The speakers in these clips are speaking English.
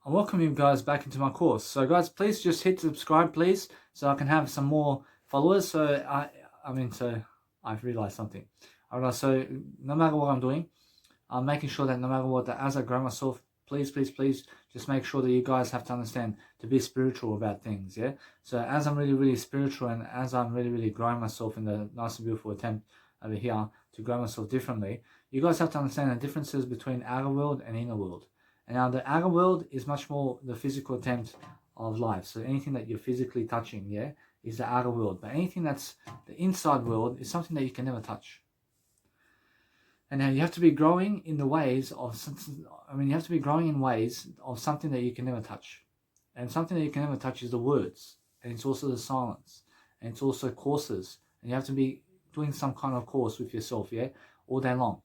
I welcome you guys back into my course. So guys, please just hit subscribe, please, so I can have some more followers. So I've realized something. Alright, so no matter what I'm doing, I'm making sure that no matter what, that as I grow myself, please, just make sure that you guys have to understand to be spiritual about things, yeah? So as I'm really spiritual and as I'm really growing myself in the nice and beautiful attempt over here to grow myself differently, you guys have to understand the differences between outer world and inner world. And now the outer world is much more the physical attempt of life. So anything that you're physically touching, yeah, is the outer world. But anything that's the inside world is something that you can never touch. And now you have to be growing in the ways of, you have to be growing in ways of something that you can never touch. And something that you can never touch is the words. And it's also the silence. And it's also courses. And you have to be doing some kind of course with yourself, yeah, all day long.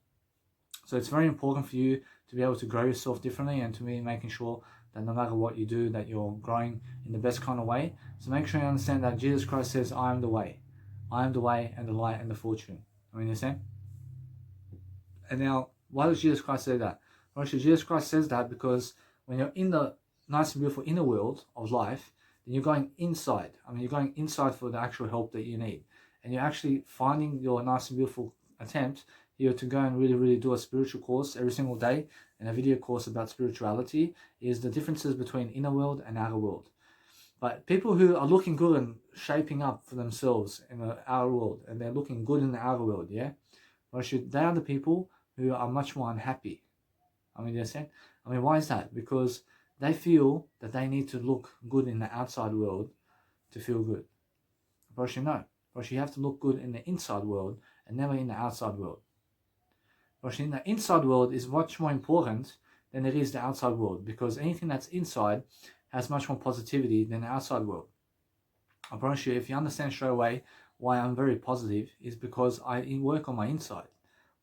So it's very important for you to be able to grow yourself differently and to be making sure that no matter what you do, that you're growing in the best kind of way. So make sure you understand that Jesus Christ says, I am the way. I am the way and the light and the fortune. I mean, you understand? And now, why does Jesus Christ say that? Well, actually, Jesus Christ says that because when you're in the nice and beautiful inner world of life, then you're going inside. You're going inside for the actual help that you need. And you're actually finding your nice and beautiful attempt here to go and really do a spiritual course every single day, and a video course about spirituality is the differences between inner world and outer world. But people who are looking good and shaping up for themselves in the outer world, and they're looking good in the outer world, yeah? Well, they are the people who are much more unhappy. You understand? Why is that? Because they feel that they need to look good in the outside world to feel good. But no. But you have to look good in the inside world and never in the outside world. But in the inside world is much more important than it is the outside world, because anything that's inside has much more positivity than the outside world. I promise you, if you understand straight away why I'm very positive, is because I work on my inside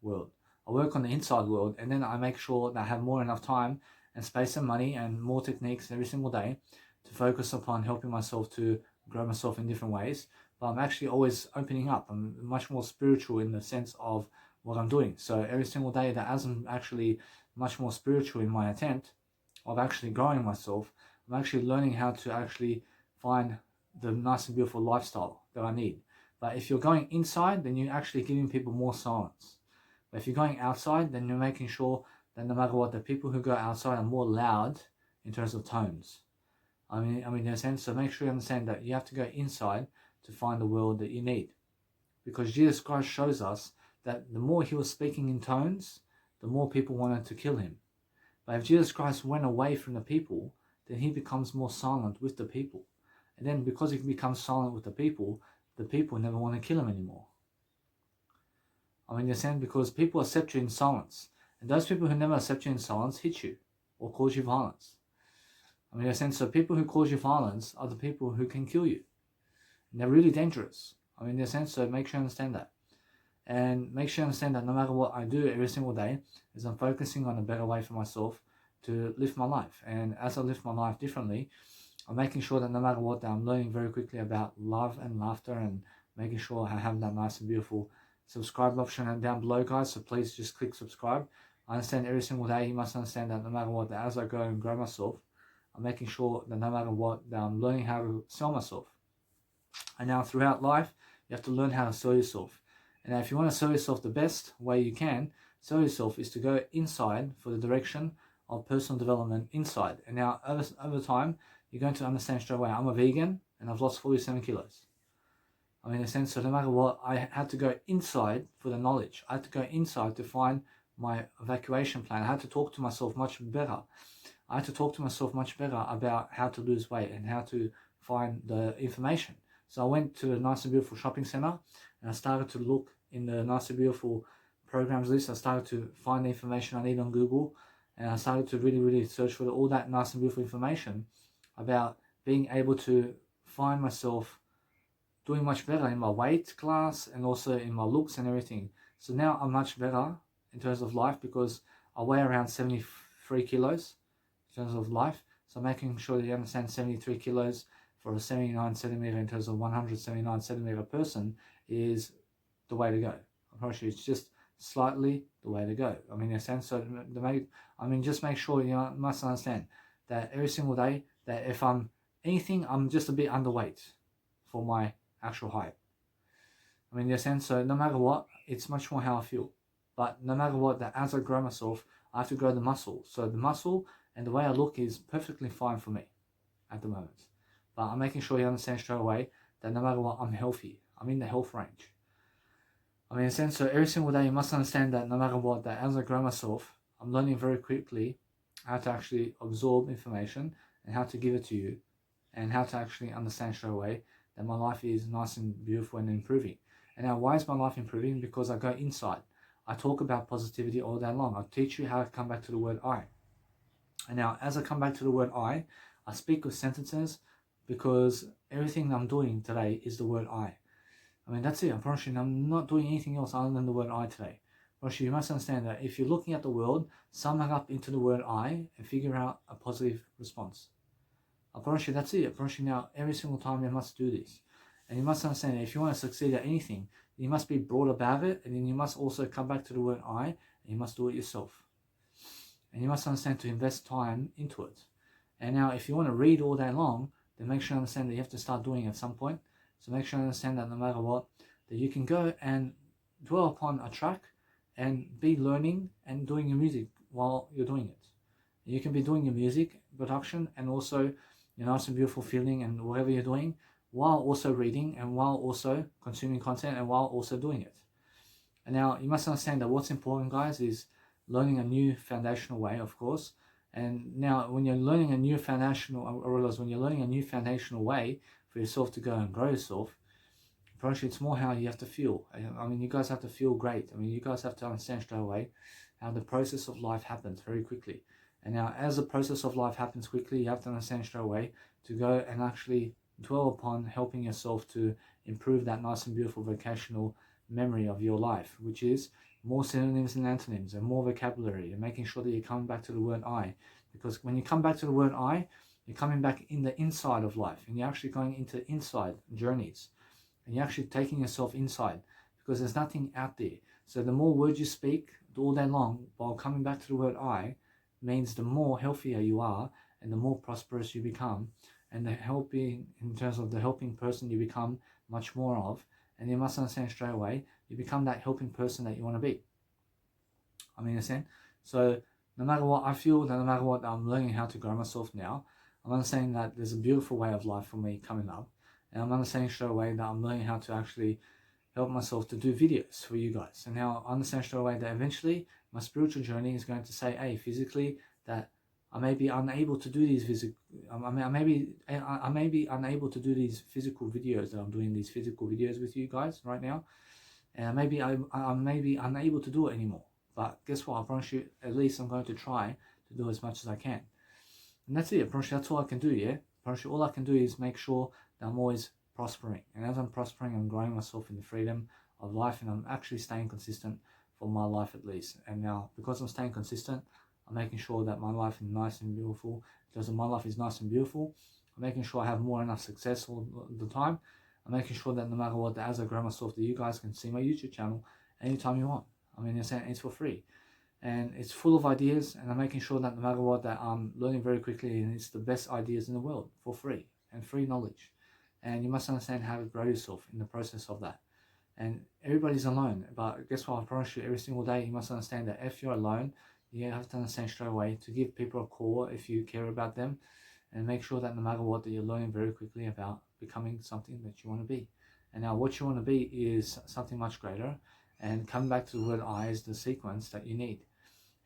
world. I work on the inside world, and then I make sure that I have more enough time and space and money and more techniques every single day to focus upon helping myself to grow myself in different ways. But I'm actually always opening up. I'm much more spiritual in the sense of what I'm doing. So every single day that as I'm actually much more spiritual in my attempt of actually growing myself, I'm actually learning how to actually find the nice and beautiful lifestyle that I need. But if you're going inside, then you're actually giving people more silence. But if you're going outside, then you're making sure that no matter what, the people who go outside are more loud in terms of tones. In a sense, so make sure you understand that you have to go inside to find the world that you need. Because Jesus Christ shows us that the more he was speaking in tones, the more people wanted to kill him. But if Jesus Christ went away from the people, then he becomes more silent with the people. And then because he becomes silent with the people never want to kill him anymore. In a sense, because people accept you in silence. And those people who never accept you in silence hit you or cause you violence. In a sense, so people who cause you violence are the people who can kill you. And they're really dangerous. In a sense, so make sure you understand that. And make sure you understand that no matter what I do every single day, is I'm focusing on a better way for myself to live my life. And as I live my life differently, I'm making sure that no matter what, that I'm learning very quickly about love and laughter, and making sure I have that nice and beautiful subscribe option down below, guys. So please just click subscribe. I understand every single day you must understand that no matter what, that as I go and grow myself, I'm making sure that no matter what, that I'm learning how to sell myself. And now throughout life, you have to learn how to sell yourself. And now if you want to sell yourself the best way you can, sell yourself is to go inside for the direction of personal development inside. And now over time, you're going to understand straight away, I'm a vegan and I've lost 47 kilos. In a sense, so no matter what, I had to go inside for the knowledge. I had to go inside to find my evacuation plan. I had to talk to myself much better. I had to talk to myself much better about how to lose weight and how to find the information. So I went to a nice and beautiful shopping center, and I started to look in the nice and beautiful programs list. I started to find the information I need on Google, and I started to really search for all that nice and beautiful information about being able to find myself doing much better in my weight class and also in my looks and everything. So now I'm much better in terms of life because I weigh around 73 kilos in terms of life. So making sure that you understand 73 kilos for a 79 centimeter in terms of 179 centimeter person is the way to go. I promise you, it's just slightly the way to go. In a sense, so just make sure you must understand that every single day, that if I'm anything, I'm just a bit underweight for my actual height. I mean, in a sense, so no matter what, it's much more how I feel. But no matter what, that as I grow myself, I have to grow the muscle. So the muscle and the way I look is perfectly fine for me at the moment. But I'm making sure you understand straight away that no matter what, I'm healthy. I'm in the health range. I mean, in a sense, so every single day you must understand that no matter what, that as I grow myself, I'm learning very quickly how to actually absorb information and how to give it to you and how to actually understand straight away that my life is nice and beautiful and improving. And now, why is my life improving? Because I go inside. I talk about positivity all day long. I teach you how to come back to the word I. And now, as I come back to the word I speak with sentences because everything I'm doing today is the word I. I mean, that's it. I promise you, I'm not doing anything else other than the word I today. I promise you must understand that if you're looking at the world, sum it up into the word I and figure out a positive response. I promise you, that's it. I promise you now, every single time you must do this. And you must understand that if you want to succeed at anything, you must be broad about it, and then you must also come back to the word I, and you must do it yourself. And you must understand to invest time into it. And now, if you want to read all day long, then make sure you understand that you have to start doing it at some point. So make sure you understand that no matter what, that you can go and dwell upon a track and be learning and doing your music while you're doing it. You can be doing your music production and also your nice and beautiful feeling and whatever you're doing while also reading and while also consuming content and while also doing it. And now you must understand that what's important, guys, is learning a new foundational way, of course. And now when you're learning a new foundational, I realize when you're learning a new foundational way for yourself to go and grow yourself, probably it's more how you have to feel. I mean, you guys have to feel great. I mean, you guys have to understand straight away how the process of life happens very quickly. And now as the process of life happens quickly, you have to understand straight away to go and actually dwell upon helping yourself to improve that nice and beautiful vocational memory of your life, which is more synonyms and antonyms and more vocabulary and making sure that you come back to the word I. Because when you come back to the word I, you're coming back in the inside of life and you're actually going into inside journeys and you're actually taking yourself inside because there's nothing out there. So the more words you speak all day long while coming back to the word I means the more healthier you are and the more prosperous you become and the helping, in terms of the helping person you become much more of. And you must understand straight away, you become that helping person that you want to be. I mean, understand? So no matter what I feel, no matter what, I'm learning how to grow myself now. I'm understanding that there's a beautiful way of life for me coming up. And I'm understanding straight away that I'm learning how to actually help myself to do videos for you guys. And now I understand straight away that eventually my spiritual journey is going to say, hey, physically, that I may be unable to do these I may be unable to do these physical videos that I'm doing these physical videos with you guys right now, and maybe I may be unable to do it anymore. But guess what? I promise you, at least I'm going to try to do as much as I can, and that's it. I promise you, that's all I can do. Yeah, I promise you, all I can do is make sure that I'm always prospering, and as I'm prospering, I'm growing myself in the freedom of life, and I'm actually staying consistent for my life at least. And now, because I'm staying consistent, I'm making sure that my life is nice and beautiful. Because my life is nice and beautiful, I'm making sure I have more enough success all the time. I'm making sure that no matter what, that as I grow myself, that you guys can see my YouTube channel anytime you want. I mean, it's for free. And it's full of ideas, and I'm making sure that no matter what, that I'm learning very quickly, and it's the best ideas in the world for free, and free knowledge. And you must understand how to grow yourself in the process of that. And everybody's alone, but guess what? I promise you, every single day, you must understand that if you're alone, you have to understand straight away to give people a call if you care about them, and make sure that no matter what, that you're learning very quickly about becoming something that you want to be. And now what you want to be is something much greater, and come back to the word I is the sequence that you need.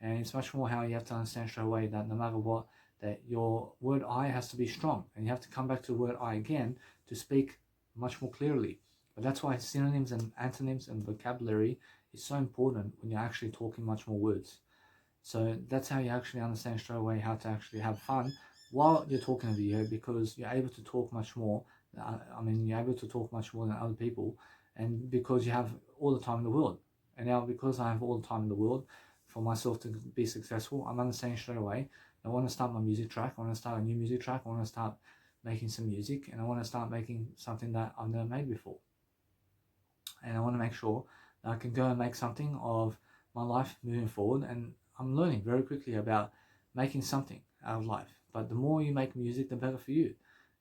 And it's much more how you have to understand straight away that no matter what, that your word I has to be strong, and you have to come back to the word I again to speak much more clearly. But that's why synonyms and antonyms and vocabulary is so important when you're actually talking much more words. So that's how you actually understand straight away how to actually have fun while you're talking a video, because you're able to talk much more. You're able to talk much more than other people, and because you have all the time in the world. And now because I have all the time in the world for myself to be successful, I'm understanding straight away, I want to start my music track, I want to start a new music track, I want to start making some music, and I want to start making something that I've never made before. And I want to make sure that I can go and make something of my life moving forward. And I'm learning very quickly about making something out of life, But the more you make music, the better for you.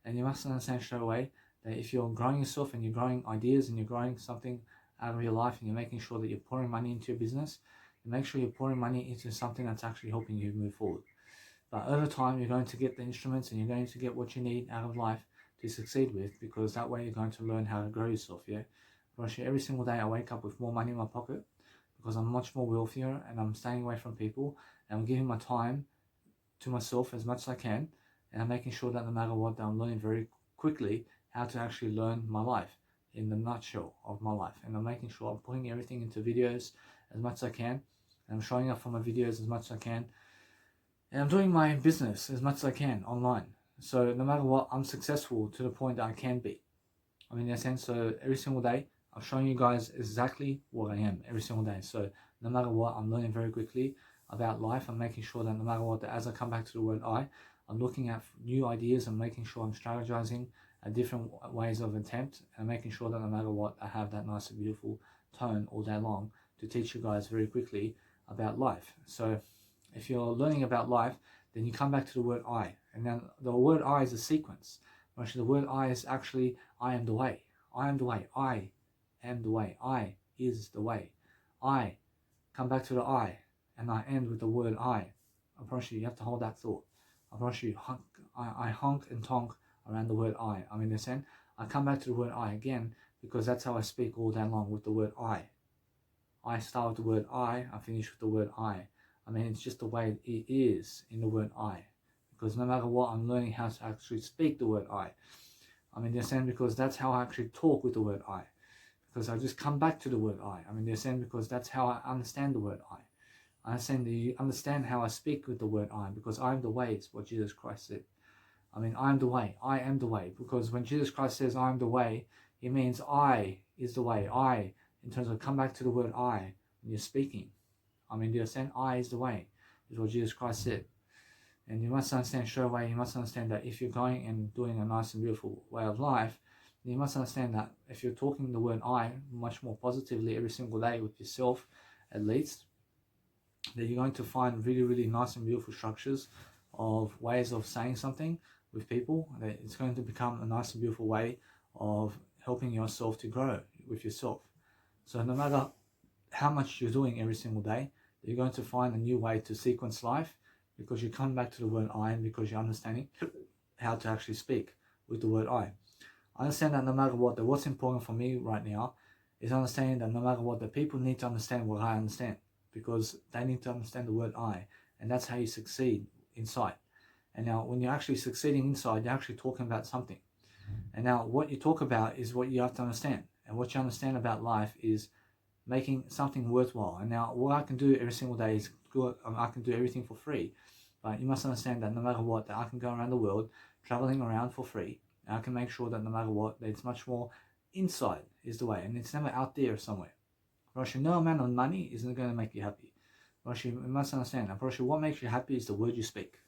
And you must understand straight away that if you're growing yourself and you're growing ideas and you're growing something out of your life and you're making sure that you're pouring money into your business, you make sure you're pouring money into something that's actually helping you move forward. But over time, you're going to get the instruments and you're going to get what you need out of life to succeed with, because that way you're going to learn how to grow yourself, yeah? Every single day I wake up with more money in my pocket because I'm much more wealthier and I'm staying away from people and I'm giving my time to myself as much as I can, and I'm making sure that no matter what, that I'm learning very quickly how to actually learn my life in the nutshell of my life. And I'm making sure I'm putting everything into videos as much as I can, and I'm showing up for my videos as much as I can, and I'm doing my business as much as I can online. So no matter what, I'm successful to the point that I can be. I mean, in a sense, so every single day, I'm showing you guys exactly what I am every single day. So no matter what, I'm learning very quickly about life. I'm making sure that no matter what, that as I come back to the word I'm looking at new ideas and making sure I'm strategizing different ways of attempt, and making sure that no matter what, I have that nice and beautiful tone all day long to teach you guys very quickly about life. So if you're learning about life, then you come back to the word I. And then the word I is a sequence. Actually, the word I is actually I am the way. I am the way. I am the way. I is the way. I come back to the I, and I end with the word I promise you have to hold that thought. I promise you, I honk and tonk around the word I. I mean, in a sense, I come back to the word I again because that's how I speak all day long, with the word I. I start with the word I finish with the word I. I mean, it's just the way it is in the word I. Because no matter what, I'm learning how to actually speak the word I. I mean, they're saying because that's how I actually talk with the word I. Because I just come back to the word I. I mean, they're saying because that's how I understand the word I. I understand how I speak with the word I, because I am the way, is what Jesus Christ said. I mean, I am the way. I am the way. Because when Jesus Christ says I am the way, he means I is the way. I, in terms of come back to the word I when you're speaking. I mean, they're saying I is the way, is what Jesus Christ said. And you must understand straight away, you must understand that if you're going and doing a nice and beautiful way of life, you must understand that if you're talking the word I much more positively every single day with yourself, at least, that you're going to find really, really nice and beautiful structures of ways of saying something with people. That it's going to become a nice and beautiful way of helping yourself to grow with yourself. So no matter how much you're doing every single day, you're going to find a new way to sequence life, because you come back to the word I, and because you're understanding how to actually speak with the word I. I understand that no matter what, that what's important for me right now is understanding that no matter what, the people need to understand what I understand, because they need to understand the word I, and that's how you succeed inside. And now when you're actually succeeding inside, you're actually talking about something. And now what you talk about is what you have to understand, and what you understand about life is making something worthwhile. And now what I can do every single day is good. I can do everything for free, but you must understand that no matter what, that I can go around the world traveling around for free, and I can make sure that no matter what, that it's much more inside is the way, and it's never out there somewhere. Roshi, no amount of money isn't going to make you happy. Roshi, you must understand that. Roshi, what makes you happy is the word you speak.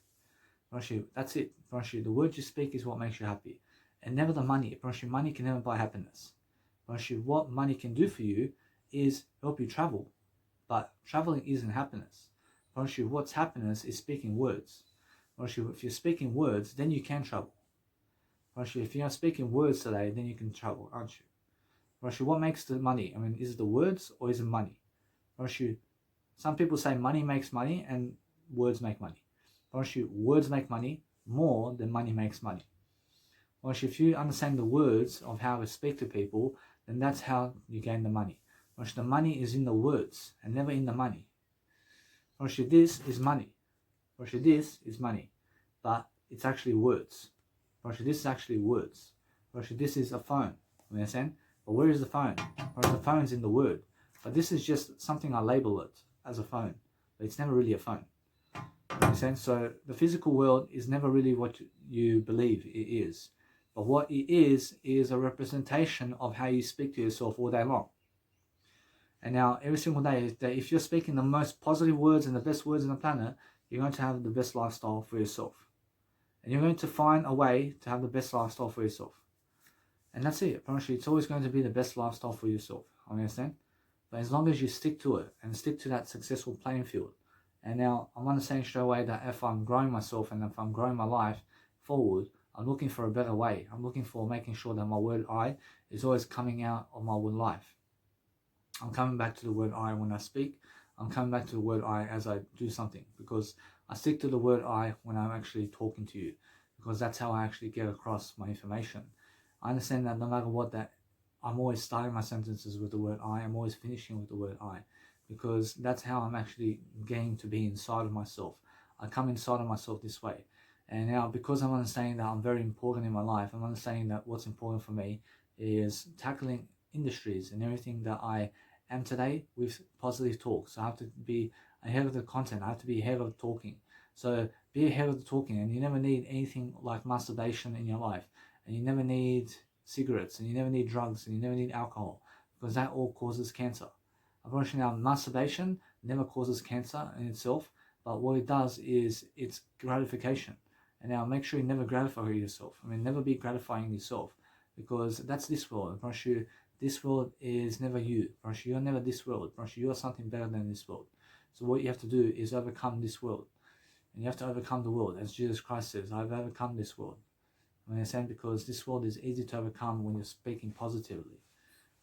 Roshi, that's it. Roshi, the word you speak is what makes you happy, and never the money. Roshi, money can never buy happiness. Roshi, what money can do for you is help you travel, but traveling isn't happiness. Roshi, what's happiness is speaking words. Roshi, if you're speaking words, then you can travel. Roshi, if you're speaking words today, then you can travel, aren't you? Roshi, what makes the money? I mean, is it the words or is it money? Roshi, some people say money makes money and words make money. Roshi, words make money more than money makes money. Roshi, if you understand the words of how to speak to people, then that's how you gain the money. Roshi, the money is in the words and never in the money. Roshi, this is money. Roshi, this is money, but it's actually words. Roshi, this is actually words. Roshi, this is a phone. You understand? But where is the phone? Roshi, the phone's in the word. But this is just something I label it as a phone. But it's never really a phone. You understand? So the physical world is never really what you believe it is. But what it is a representation of how you speak to yourself all day long. And now, every single day, that if you're speaking the most positive words and the best words on the planet, you're going to have the best lifestyle for yourself. And you're going to find a way to have the best lifestyle for yourself. And that's it. I promise you, it's always going to be the best lifestyle for yourself. I understand? But as long as you stick to it, and stick to that successful playing field, And now I'm understanding straight away that if I'm growing myself and if I'm growing my life forward, I'm looking for a better way. I'm looking for making sure that my word I is always coming out of my word life. I'm coming back to the word I when I speak. I'm coming back to the word I as I do something, because I stick to the word I when I'm actually talking to you, because that's how I actually get across my information. I understand that no matter what, that I'm always starting my sentences with the word I. I'm always finishing with the word I, because that's how I'm actually getting to be inside of myself. I come inside of myself this way. And now, because I'm understanding that I'm very important in my life, I'm understanding that what's important for me is tackling industries and everything that I am today with positive talk. So I have to be ahead of the content. I have to be ahead of talking. So be ahead of the talking, and you never need anything like masturbation in your life, and you never need cigarettes, and you never need drugs, and you never need alcohol, because that all causes cancer. Unfortunately, now masturbation never causes cancer in itself, but what it does is it's gratification. And now make sure you never gratify yourself. I mean, never be gratifying yourself, because that's this world. I promise you, this world is never you. I promise you, you're never this world. I promise you, you're something better than this world. So what you have to do is overcome this world. And you have to overcome the world. As Jesus Christ says, I've overcome this world. I mean, understand, because this world is easy to overcome when you're speaking positively.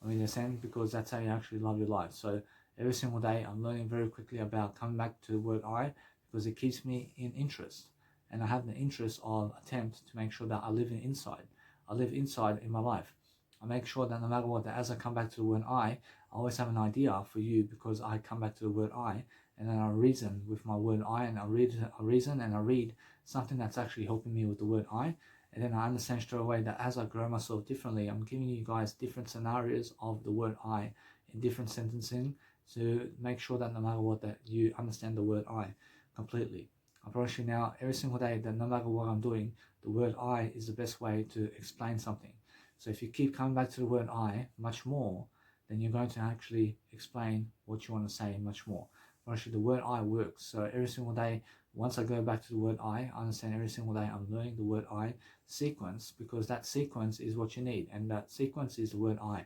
I mean, understand, because that's how you actually love your life. So every single day, I'm learning very quickly about coming back to the word I, because it keeps me in interest. And I have the interest of attempt to make sure that I live inside. I live inside in my life. I make sure that no matter what, that as I come back to the word I always have an idea for you, because I come back to the word I, and then I reason with my word I, and I reason and I read something that's actually helping me with the word I. And then I understand straight away that as I grow myself differently, I'm giving you guys different scenarios of the word I in different sentencing, to make sure that no matter what, that you understand the word I completely. I promise you now, every single day, that no matter what I'm doing, the word I is the best way to explain something. So if you keep coming back to the word I much more, then you're going to actually explain what you want to say much more. Actually, the word I works. So every single day, once I go back to the word I understand every single day I'm learning the word I sequence, because that sequence is what you need, and that sequence is the word I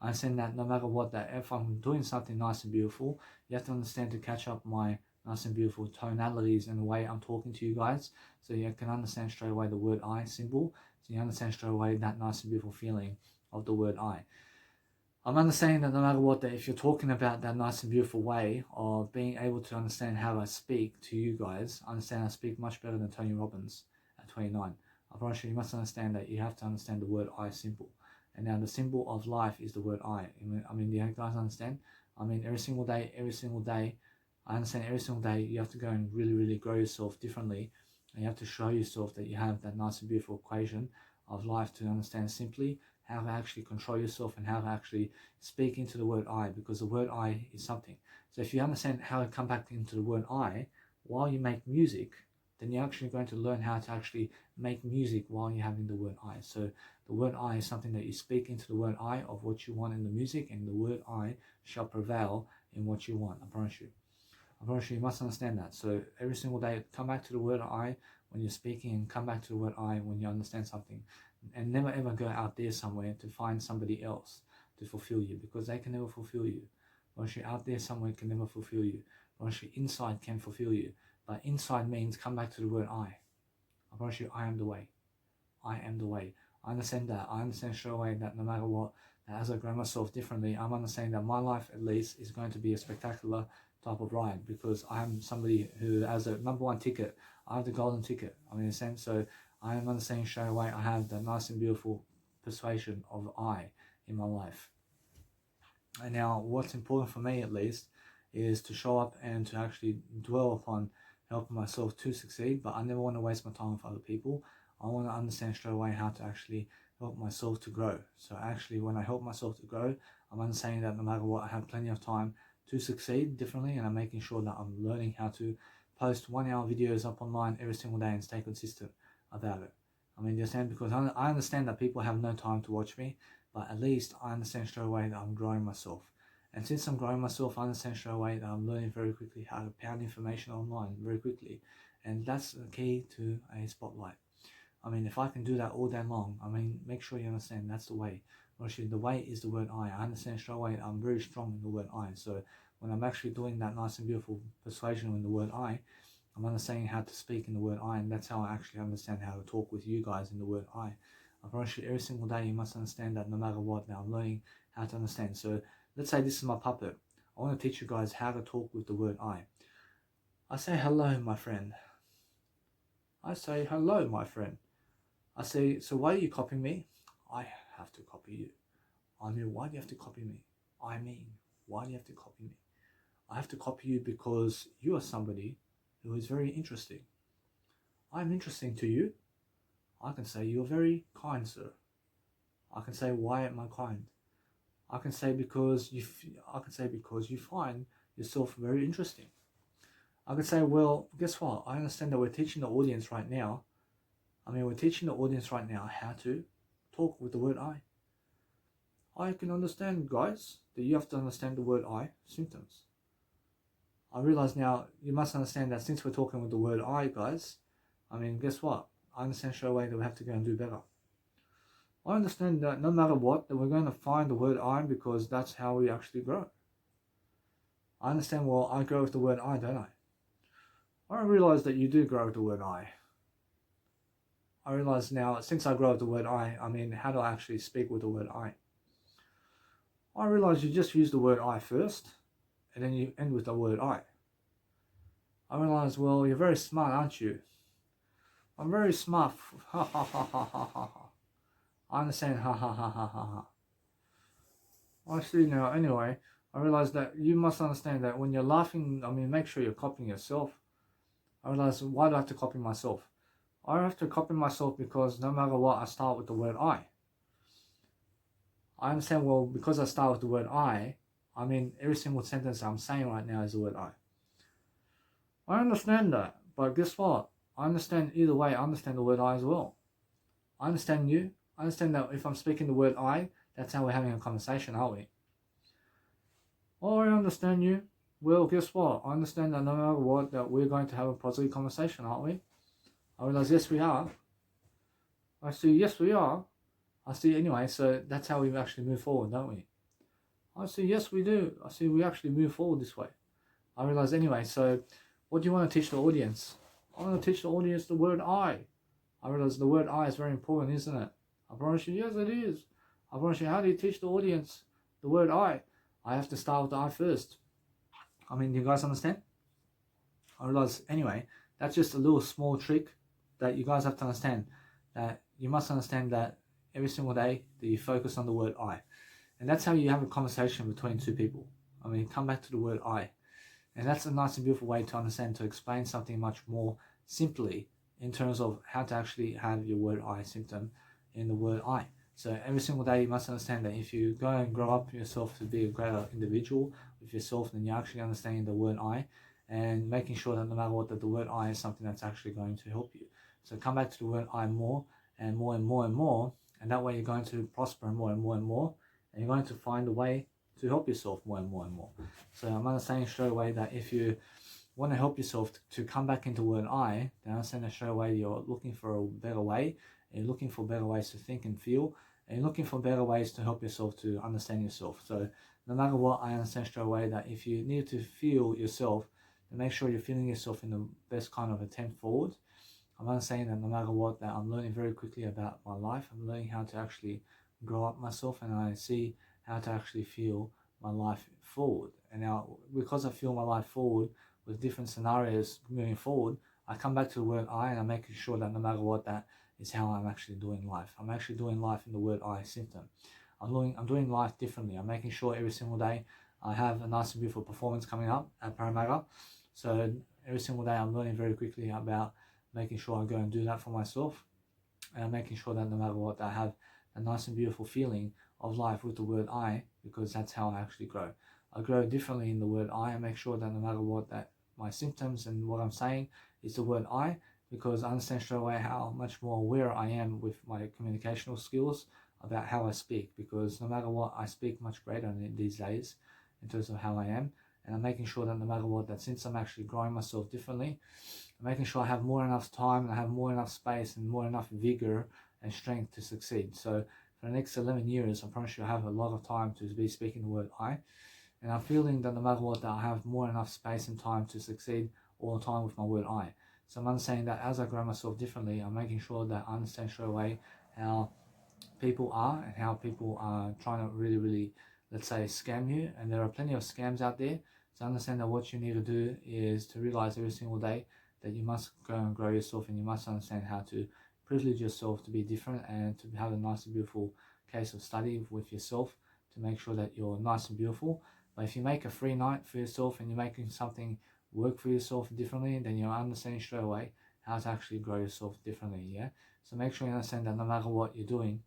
understand that no matter what, that if I'm doing something nice and beautiful, you have to understand to catch up my nice and beautiful tonalities and the way I'm talking to you guys, so you can understand straight away the word I symbol, so you understand straight away that nice and beautiful feeling of the word I. I'm understanding that no matter what, that if you're talking about that nice and beautiful way of being able to understand how I speak to you guys, I understand I speak much better than Tony Robbins at 29. I promise you, you must understand that you have to understand the word I symbol. And now the symbol of life is the word I. I mean, do you guys understand? I mean, every single day, I understand every single day you have to go and really, really grow yourself differently. And you have to show yourself that you have that nice and beautiful equation of life to understand simply how to actually control yourself and how to actually speak into the word I, because the word I is something. So if you understand how to come back into the word I while you make music, then you're actually going to learn how to actually make music while you're having the word I. So the word I is something that you speak into the word I of what you want in the music, and the word I shall prevail in what you want. I promise you. I promise you, you must understand that. So every single day, come back to the word I when you're speaking, and come back to the word I when you understand something. And never ever go out there somewhere to find somebody else to fulfill you, because they can never fulfill you. Once you're out there somewhere, can never fulfill you. Once you're inside, can fulfill you. But inside means come back to the word I. I promise you, I am the way. I am the way. I understand that. I understand straight away that no matter what, as I grow myself differently, I'm understanding that my life at least is going to be a spectacular type of ride, because I'm somebody who has a #1 ticket. I have the golden ticket. I mean, in a sense, so I am understanding straight away I have that nice and beautiful persuasion of I in my life. And now what's important for me at least is to show up and to actually dwell upon helping myself to succeed, but I never want to waste my time with other people. I want to understand straight away how to actually help myself to grow. So actually when I help myself to grow, I'm understanding that no matter what, I have plenty of time to succeed differently, and I'm making sure that I'm learning how to post 1-hour videos up online every single day and stay consistent about it. I mean, you understand, because I understand that people have no time to watch me, but at least I understand straight away that I'm growing myself. And since I'm growing myself, I understand straight away that I'm learning very quickly how to pound information online very quickly. And that's the key to a spotlight. I mean, if I can do that all day long, I mean, make sure you understand that's the way. Actually, the way is the word I. I understand straight away I'm very strong in the word I. So when I'm actually doing that nice and beautiful persuasion in the word I, I'm understanding how to speak in the word I, and that's how I actually understand how to talk with you guys in the word I promise you, every single day you must understand that no matter what, now I'm learning how to understand. So let's say this is my puppet. I want to teach you guys how to talk with the word I. I say hello, my friend. I say hello, my friend. I say, so why are you copying me? I have to copy you. I mean, why do you have to copy me? I mean, why do you have to copy me? I have to copy you because you are somebody who is very interesting. I'm interesting to you. I can say you're very kind, sir. I can say, why am I kind? I can say because you find yourself very interesting. I can say, well, guess what? I understand that we're teaching the audience right now. We're teaching the audience right now how to talk with the word I. I can understand, guys, that you have to understand the word I, symptoms. I realize now you must understand that since we're talking with the word I, guys, guess what? I understand straight away that we have to go and do better. I understand that no matter what, that we're going to find the word I because that's how we actually grow. I understand, well, I grow with the word I, don't I? I realize that you do grow with the word I. I realize now, since I grow with the word I, how do I actually speak with the word I? I realize you just use the word I first, and then you end with the word I. I realize, well, you're very smart, aren't you? I'm very smart. Ha ha ha ha ha ha ha. I understand. Ha ha ha ha ha ha. I see now. Anyway, I realize that you must understand that when you're laughing, make sure you're copying yourself. I realize, why do I have to copy myself? I have to copy myself because no matter what, I start with the word I. I understand, well, because I start with the word I, every single sentence I'm saying right now is the word I. I understand that, but guess what? I understand either way, I understand the word I as well. I understand you. I understand that if I'm speaking the word I, that's how we're having a conversation, aren't we? Oh, I understand you. Well, guess what? I understand that no matter what, that we're going to have a positive conversation, aren't we? I realize, yes, we are. I see, yes, we are. I see, anyway, so that's how we actually move forward, don't we? I see, yes, we do. I see, we actually move forward this way. I realize, anyway, so what do you want to teach the audience? I want to teach the audience the word I. I realize the word I is very important, isn't it? I promise you, yes, it is. I promise you, how do you teach the audience the word I? I have to start with the I first. Do you guys understand? I realize, anyway, that's just a little small trick that you guys have to understand. That you must understand that every single day that you focus on the word I. And that's how you have a conversation between two people. Come back to the word I. And that's a nice and beautiful way to understand, to explain something much more simply in terms of how to actually have your word I symptom in the word I. So every single day you must understand that if you go and grow up yourself to be a greater individual with yourself, then you're actually understanding the word I and making sure that no matter what, that the word I is something that's actually going to help you. So come back to the word I more and more and more and more, and that way you're going to prosper more and more and more, and you're going to find a way to help yourself more and more and more. So I'm understanding straight away that if you want to help yourself to come back into word I, then I understand that straight away you're looking for a better way, and you're looking for better ways to think and feel, and you're looking for better ways to help yourself to understand yourself. So no matter what, I understand straight away that if you need to feel yourself, then make sure you're feeling yourself in the best kind of attempt forward. I'm understanding that no matter what, that I'm learning very quickly about my life. I'm learning how to actually grow up myself, and I see how to actually feel my life forward. And now, because I feel my life forward with different scenarios moving forward, I come back to the word I, and I'm making sure that no matter what, that is how I'm actually doing life. I'm actually doing life in the word I symptom. I'm doing life differently. I'm making sure every single day I have a nice and beautiful performance coming up at Parramatta. So every single day I'm learning very quickly about making sure I go and do that for myself, and I'm making sure that no matter what, I have a nice and beautiful feeling of life with the word I, because that's how I actually grow. I grow differently in the word I make sure that no matter what, that my symptoms and what I'm saying is the word I, because I understand straight away how much more aware I am with my communicational skills about how I speak, because no matter what, I speak much greater these days in terms of how I am, and I'm making sure that no matter what, that since I'm actually growing myself differently, I'm making sure I have more enough time and I have more enough space and more enough vigor and strength to succeed. So for the next 11 years, I promise you I have a lot of time to be speaking the word I. And I'm feeling that no matter what, that I have more enough space and time to succeed all the time with my word I. So I'm understanding that as I grow myself differently, I'm making sure that I understand straight away how people are and how people are trying to really, let's say, scam you. And there are plenty of scams out there. So understand that what you need to do is to realize every single day that you must go and grow yourself, and you must understand how to privilege yourself to be different and to have a nice and beautiful case of study with yourself to make sure that you're nice and beautiful. But if you make a free night for yourself and you're making something work for yourself differently, then you're understanding straight away how to actually grow yourself differently. Yeah. So make sure you understand that no matter what you're doing,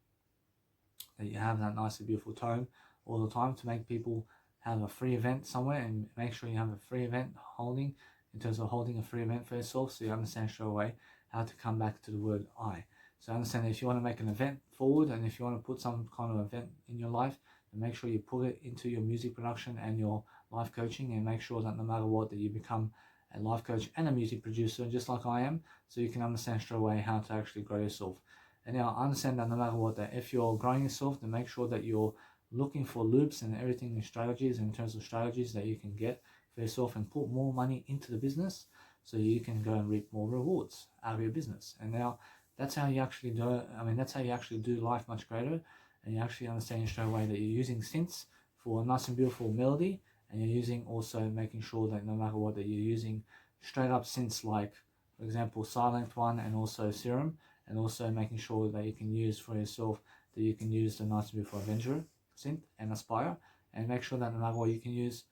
that you have that nice and beautiful tone all the time, to make people have a free event somewhere, and make sure you have a free event holding, in terms of holding a free event for yourself, so you understand straight away how to come back to the word I. So understand that if you want to make an event forward, and if you want to put some kind of event in your life, then make sure you put it into your music production and your life coaching, and make sure that no matter what, that you become a life coach and a music producer, just like I am, so you can understand straight away how to actually grow yourself. And now I understand that no matter what, that if you're growing yourself, then make sure that you're looking for loops and everything in strategies, in terms of strategies that you can get for yourself, and put more money into the business so you can go and reap more rewards out of your business. And now that's how you actually do, that's how you actually do life much greater. And you actually understand straight away that you're using synths for a nice and beautiful melody, and you're using also making sure that no matter what, that you're using straight up synths, like for example Silent One and also Serum, and also making sure that you can use for yourself, that you can use the nice and beautiful Avenger synth and Aspire, and make sure that no matter what, you can use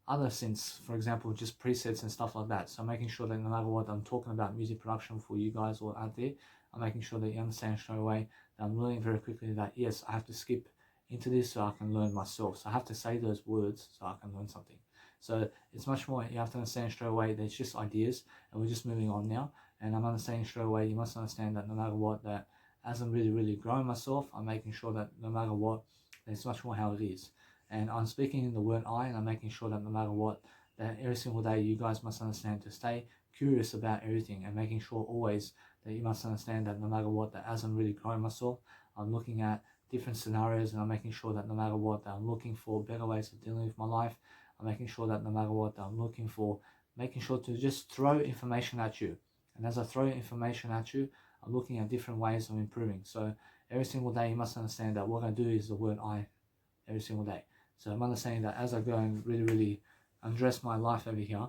other synths, for example just presets and stuff like that. So making sure that no matter what, I'm talking about music production for you guys all out there, I'm making sure that you understand straight away that I'm learning very quickly that yes, I have to skip into this so I can learn myself. So I have to say those words so I can learn something. So it's much more, you have to understand straight away that it's just ideas, and we're just moving on now. And I'm understanding straight away, you must understand that no matter what, that as I'm really growing myself, I'm making sure that no matter what, it's much more how it is. And I'm speaking in the word I, and I'm making sure that no matter what, that every single day you guys must understand to stay curious about everything, and making sure always that you must understand that no matter what, that as I'm really growing myself, I'm looking at different scenarios, and I'm making sure that no matter what, that I'm looking for better ways of dealing with my life. I'm making sure that no matter what, that I'm looking for, making sure to just throw information at you. And as I throw information at you, I'm looking at different ways of improving. So every single day you must understand that what I do is the word I every single day. So I'm understanding that as I go and really undress my life over here,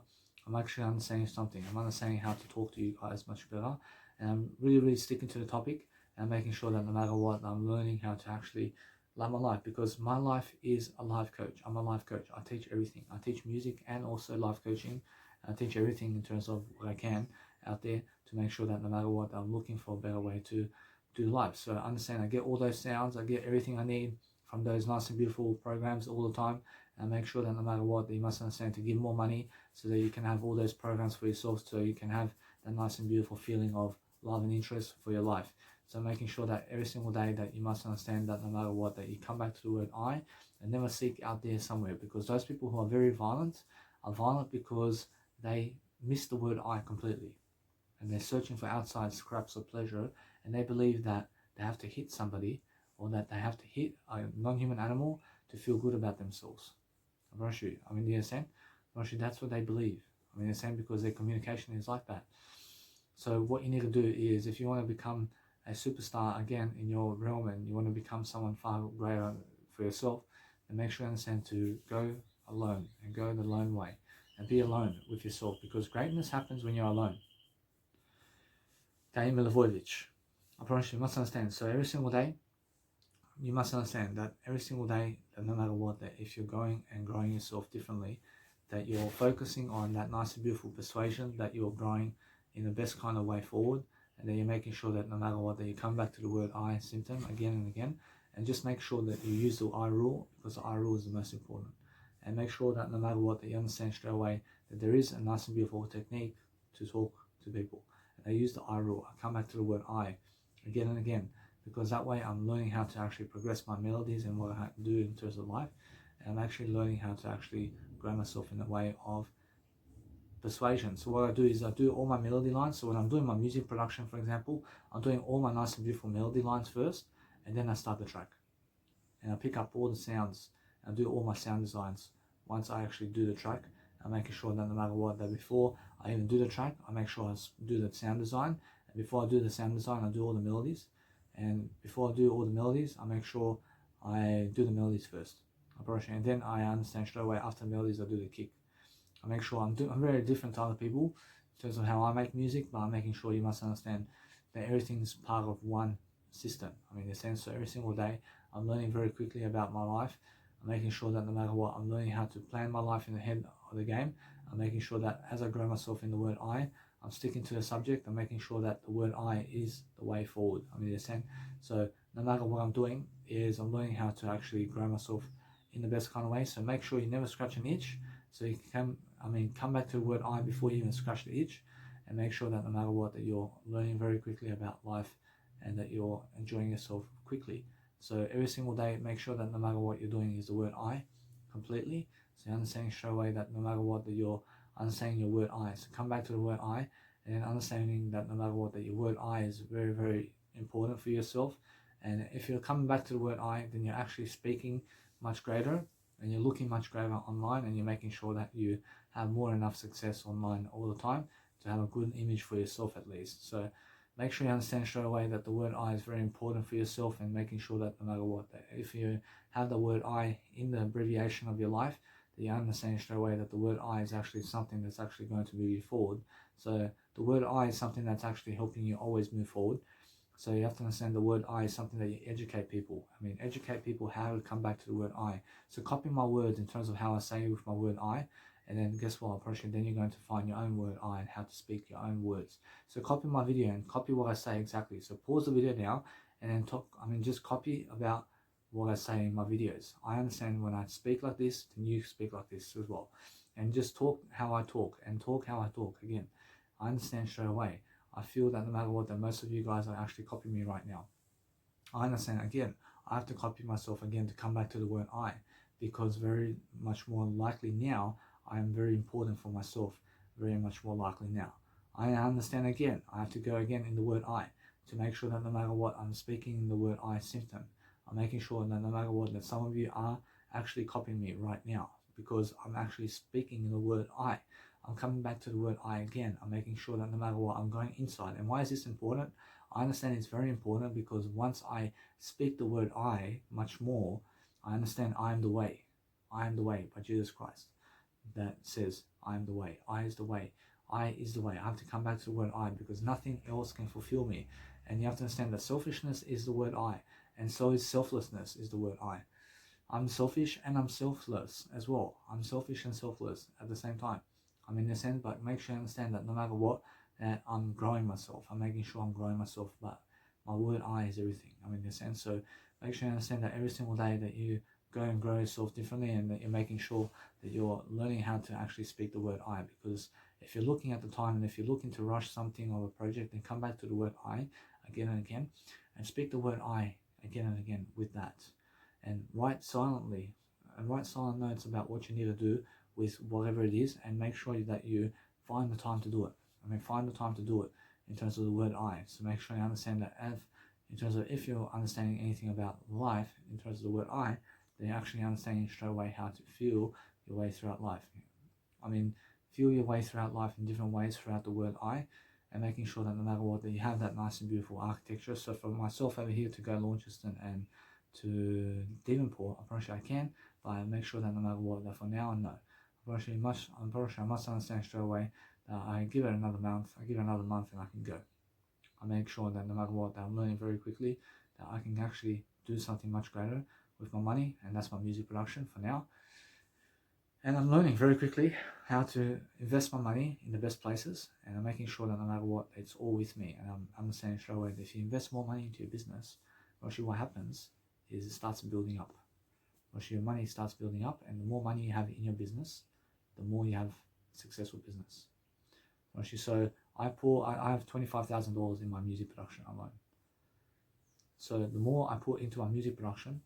I'm actually understanding something. I'm understanding how to talk to you guys much better. And I'm really sticking to the topic, and making sure that no matter what, I'm learning how to actually love my life, because my life is a life coach. I'm a life coach. I teach everything. I teach music and also life coaching. I teach everything in terms of what I can out there, to make sure that no matter what, I'm looking for a better way to do life. So I understand I get all those sounds, I get everything I need from those nice and beautiful programs all the time, and make sure that no matter what, you must understand to give more money so that you can have all those programs for yourself, so you can have that nice and beautiful feeling of love and interest for your life. So making sure that every single day that you must understand that no matter what, that you come back to the word I, and never seek out there somewhere, because those people who are very violent are violent because they miss the word I completely, and they're searching for outside scraps of pleasure, and they believe that they have to hit somebody, or that they have to hit a non-human animal to feel good about themselves. I'm not sure. I mean, you understand? I'm not sure that's what they believe. I mean, they're saying because their communication is like that. So what you need to do is, if you want to become a superstar again in your realm, and you want to become someone far greater for yourself, then make sure you understand to go alone, and go the lone way, and be alone with yourself, because greatness happens when you're alone. Daniel Milivojevic, I promise you must understand. So every single day, you must understand that every single day, that no matter what, that if you're going and growing yourself differently, that you're focusing on that nice and beautiful persuasion, that you're growing in the best kind of way forward, and then you're making sure that no matter what, that you come back to the word I symptom again and again, and just make sure that you use the I rule, because the I rule is the most important. And make sure that no matter what, that you understand straight away that there is a nice and beautiful technique to talk to people. And I use the I rule. I come back to the word I again and again, because that way I'm learning how to actually progress my melodies and what I have to do in terms of life. And I'm actually learning how to actually grow myself in the way of persuasion. So what I do is I do all my melody lines. So when I'm doing my music production, for example, I'm doing all my nice and beautiful melody lines first, and then I start the track. And I pick up all the sounds, and I do all my sound designs once I actually do the track. I'm making sure that no matter what, that before I even do the track, I make sure I do the sound design. And before I do the sound design, I do all the melodies. And before I do all the melodies, I make sure I do the melodies first. And then I understand straight away after the melodies, I do the kick. I make sure I'm very different to other people in terms of how I make music, but I'm making sure you must understand that everything's part of one system. I mean, in a sense, so every single day, I'm learning very quickly about my life. I'm making sure that no matter what, I'm learning how to plan my life in the head of the game. I'm making sure that as I grow myself in the word I, I'm sticking to the subject. I'm making sure that the word I is the way forward. I mean, in a sense, so no matter what I'm doing, is I'm learning how to actually grow myself in the best kind of way. So make sure you never scratch an itch. So you can, come back to the word I before you even scratch the itch, and make sure that no matter what, that you're learning very quickly about life and that you're enjoying yourself quickly. So every single day, make sure that no matter what you're doing is the word I completely. So you're understanding straight away that no matter what, that you're understanding your word I. So come back to the word I, and understanding that no matter what, that your word I is very, very important for yourself. And if you're coming back to the word I, then you're actually speaking much greater, and you're looking much greater online, and you're making sure that you have more than enough success online all the time to have a good image for yourself at least. So make sure you understand straight away that the word I is very important for yourself, and making sure that no matter what, that if you have the word I in the abbreviation of your life, that you understand straight away that the word I is actually something that's actually going to move you forward. So the word I is something that's actually helping you always move forward. So you have to understand the word I is something that you educate people. I mean, educate people how to come back to the word I. So copy my words in terms of how I say with my word I, and then guess what? Then you're going to find your own word I and how to speak your own words. So copy my video and copy what I say exactly. So pause the video now and then just copy about what I say in my videos. I understand when I speak like this, then you speak like this as well. And just talk how I talk and talk how I talk again. I understand straight away. I feel that no matter what, that most of you guys are actually copying me right now. I understand again, I have to copy myself again to come back to the word I, because very much more likely now, I am very important for myself, very much more likely now. I understand again, I have to go again in the word I, to make sure that no matter what, I'm speaking in the word I symptom. I'm making sure that no matter what, that some of you are actually copying me right now, because I'm actually speaking in the word I. I'm coming back to the word I again. I'm making sure that no matter what, I'm going inside. And why is this important? I understand it's very important because once I speak the word I much more, I understand I am the way. I am the way by Jesus Christ. That says I am the way. I is the way. I is the way. I have to come back to the word I, because nothing else can fulfill me. And you have to understand that selfishness is the word I, and so is selflessness is the word I. I'm selfish and I'm selfless as well. I'm selfish and selfless at the same time. I'm in a sense, but make sure you understand that no matter what, that I'm growing myself. I'm making sure I'm growing myself, but my word I is everything. I'm in a sense, so make sure you understand that every single day that you go and grow yourself differently, and that you're making sure that you're learning how to actually speak the word I. Because if you're looking at the time, and if you're looking to rush something or a project, then come back to the word I again and again, and speak the word I again and again with that. And write silently, and write silent notes about what you need to do with whatever it is, and make sure that you find the time to do it. Find the time to do it in terms of the word I. So make sure you understand that in terms of if you're understanding anything about life in terms of the word I, then you're actually understanding straight away how to feel your way throughout life. Feel your way throughout life in different ways throughout the word I, and making sure that no matter what, that you have that nice and beautiful architecture. So for myself over here to go Launceston and to Devonport, I'm pretty sure I can, but I make sure that no matter what, that for now I know. I'm pretty sure I must understand straight away that I give it another month, and I can go. I make sure that no matter what, that I'm learning very quickly, that I can actually do something much greater with my money, and that's my music production for now. And I'm learning very quickly how to invest my money in the best places, and I'm making sure that no matter what, it's all with me. And I'm understanding straight away that if you invest more money into your business, actually what happens is it starts building up. Your money starts building up, and the more money you have in your business, the more you have successful business. So I have $25,000 in my music production alone. So the more I put into my music production,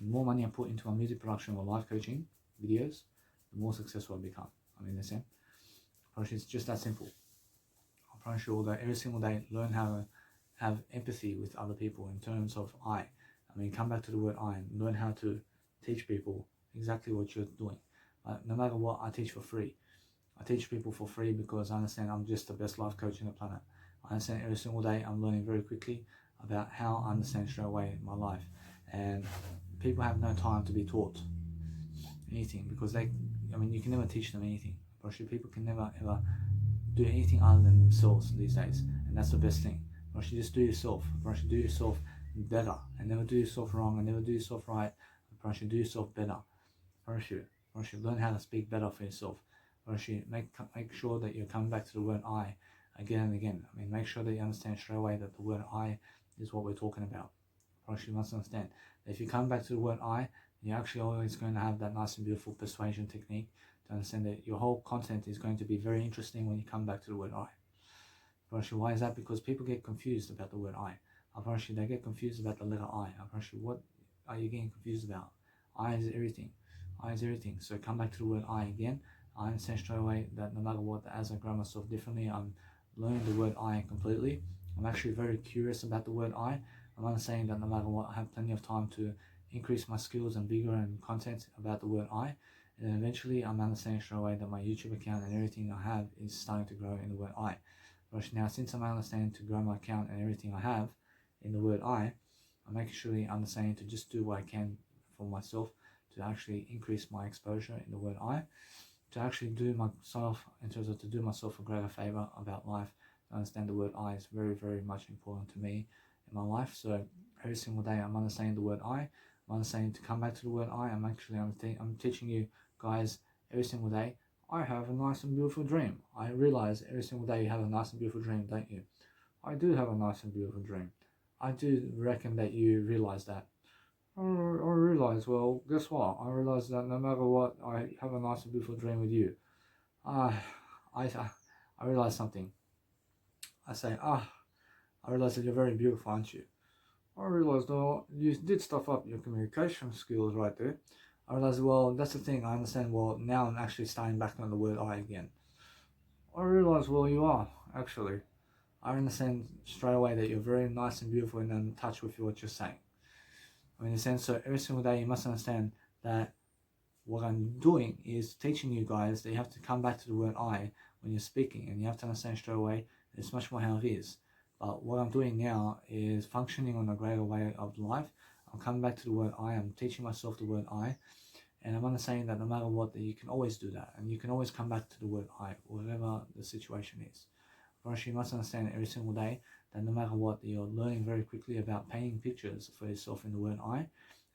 the more money I put into my music production or live coaching videos, the more successful I become. It's just that simple. I promise you all that every single day, learn how to have empathy with other people in terms of come back to the word I, and learn how to teach people exactly what you're doing. No matter what, I teach for free. I teach people for free because I understand I'm just the best life coach on the planet. I understand every single day I'm learning very quickly about how I understand straight away my life. And people have no time to be taught anything because you can never teach them anything. People can never ever do anything other than themselves these days. And that's the best thing. Just do yourself. Do yourself better. And never do yourself wrong and never do yourself right. Do yourself better. Learn how to speak better for yourself. Make sure that you're coming back to the word I again and again. Make sure that you understand straight away that the word I is what we're talking about. You must understand that if you come back to the word I, you're actually always going to have that nice and beautiful persuasion technique to understand that your whole content is going to be very interesting when you come back to the word I. Why is that? Because people get confused about the word I. They get confused about the letter I. What are you getting confused about? I is everything. I is everything. So come back to the word I again. I understand straight away that no matter what, as I grow myself differently, I'm learning the word I completely. I'm actually very curious about the word I. I'm understanding that no matter what, I have plenty of time to increase my skills and vigor and content about the word I. And then eventually I'm understanding straight away that my YouTube account and everything I have is starting to grow in the word I. Now, since I'm understanding to grow my account and everything I have in the word I, I'm actually understanding to just do what I can for myself to actually increase my exposure in the word I, to actually do myself, in terms of to do myself a greater favor about life. To understand the word I is very, very much important to me in my life. So every single day I'm understanding the word I. I'm understanding to come back to the word I. I'm teaching you guys every single day. I have a nice and beautiful dream. I realize every single day you have a nice and beautiful dream, don't you? I do have a nice and beautiful dream. I do reckon that you realize that. I realize, well, guess what? I realize that no matter what, I have a nice and beautiful dream with you. I realize something. I say, I realize that you're very beautiful, aren't you? I realize, though, you did stuff up your communication skills right there. I realize, well, that's the thing. I understand, well, now I'm actually starting back on the word I again. I realize, well, you are, actually. I understand straight away that you're very nice and beautiful and in touch with what you're saying. In a sense, so every single day you must understand that what I'm doing is teaching you guys that you have to come back to the word I when you're speaking, and you have to understand straight away that it's much more how it is. But what I'm doing now is functioning on a greater way of life. I'm coming back to the word I. I'm teaching myself the word I, and I'm understanding that no matter what, that you can always do that, and you can always come back to the word I, whatever the situation is. First, you must understand every single day that no matter what, you're learning very quickly about painting pictures for yourself in the word I,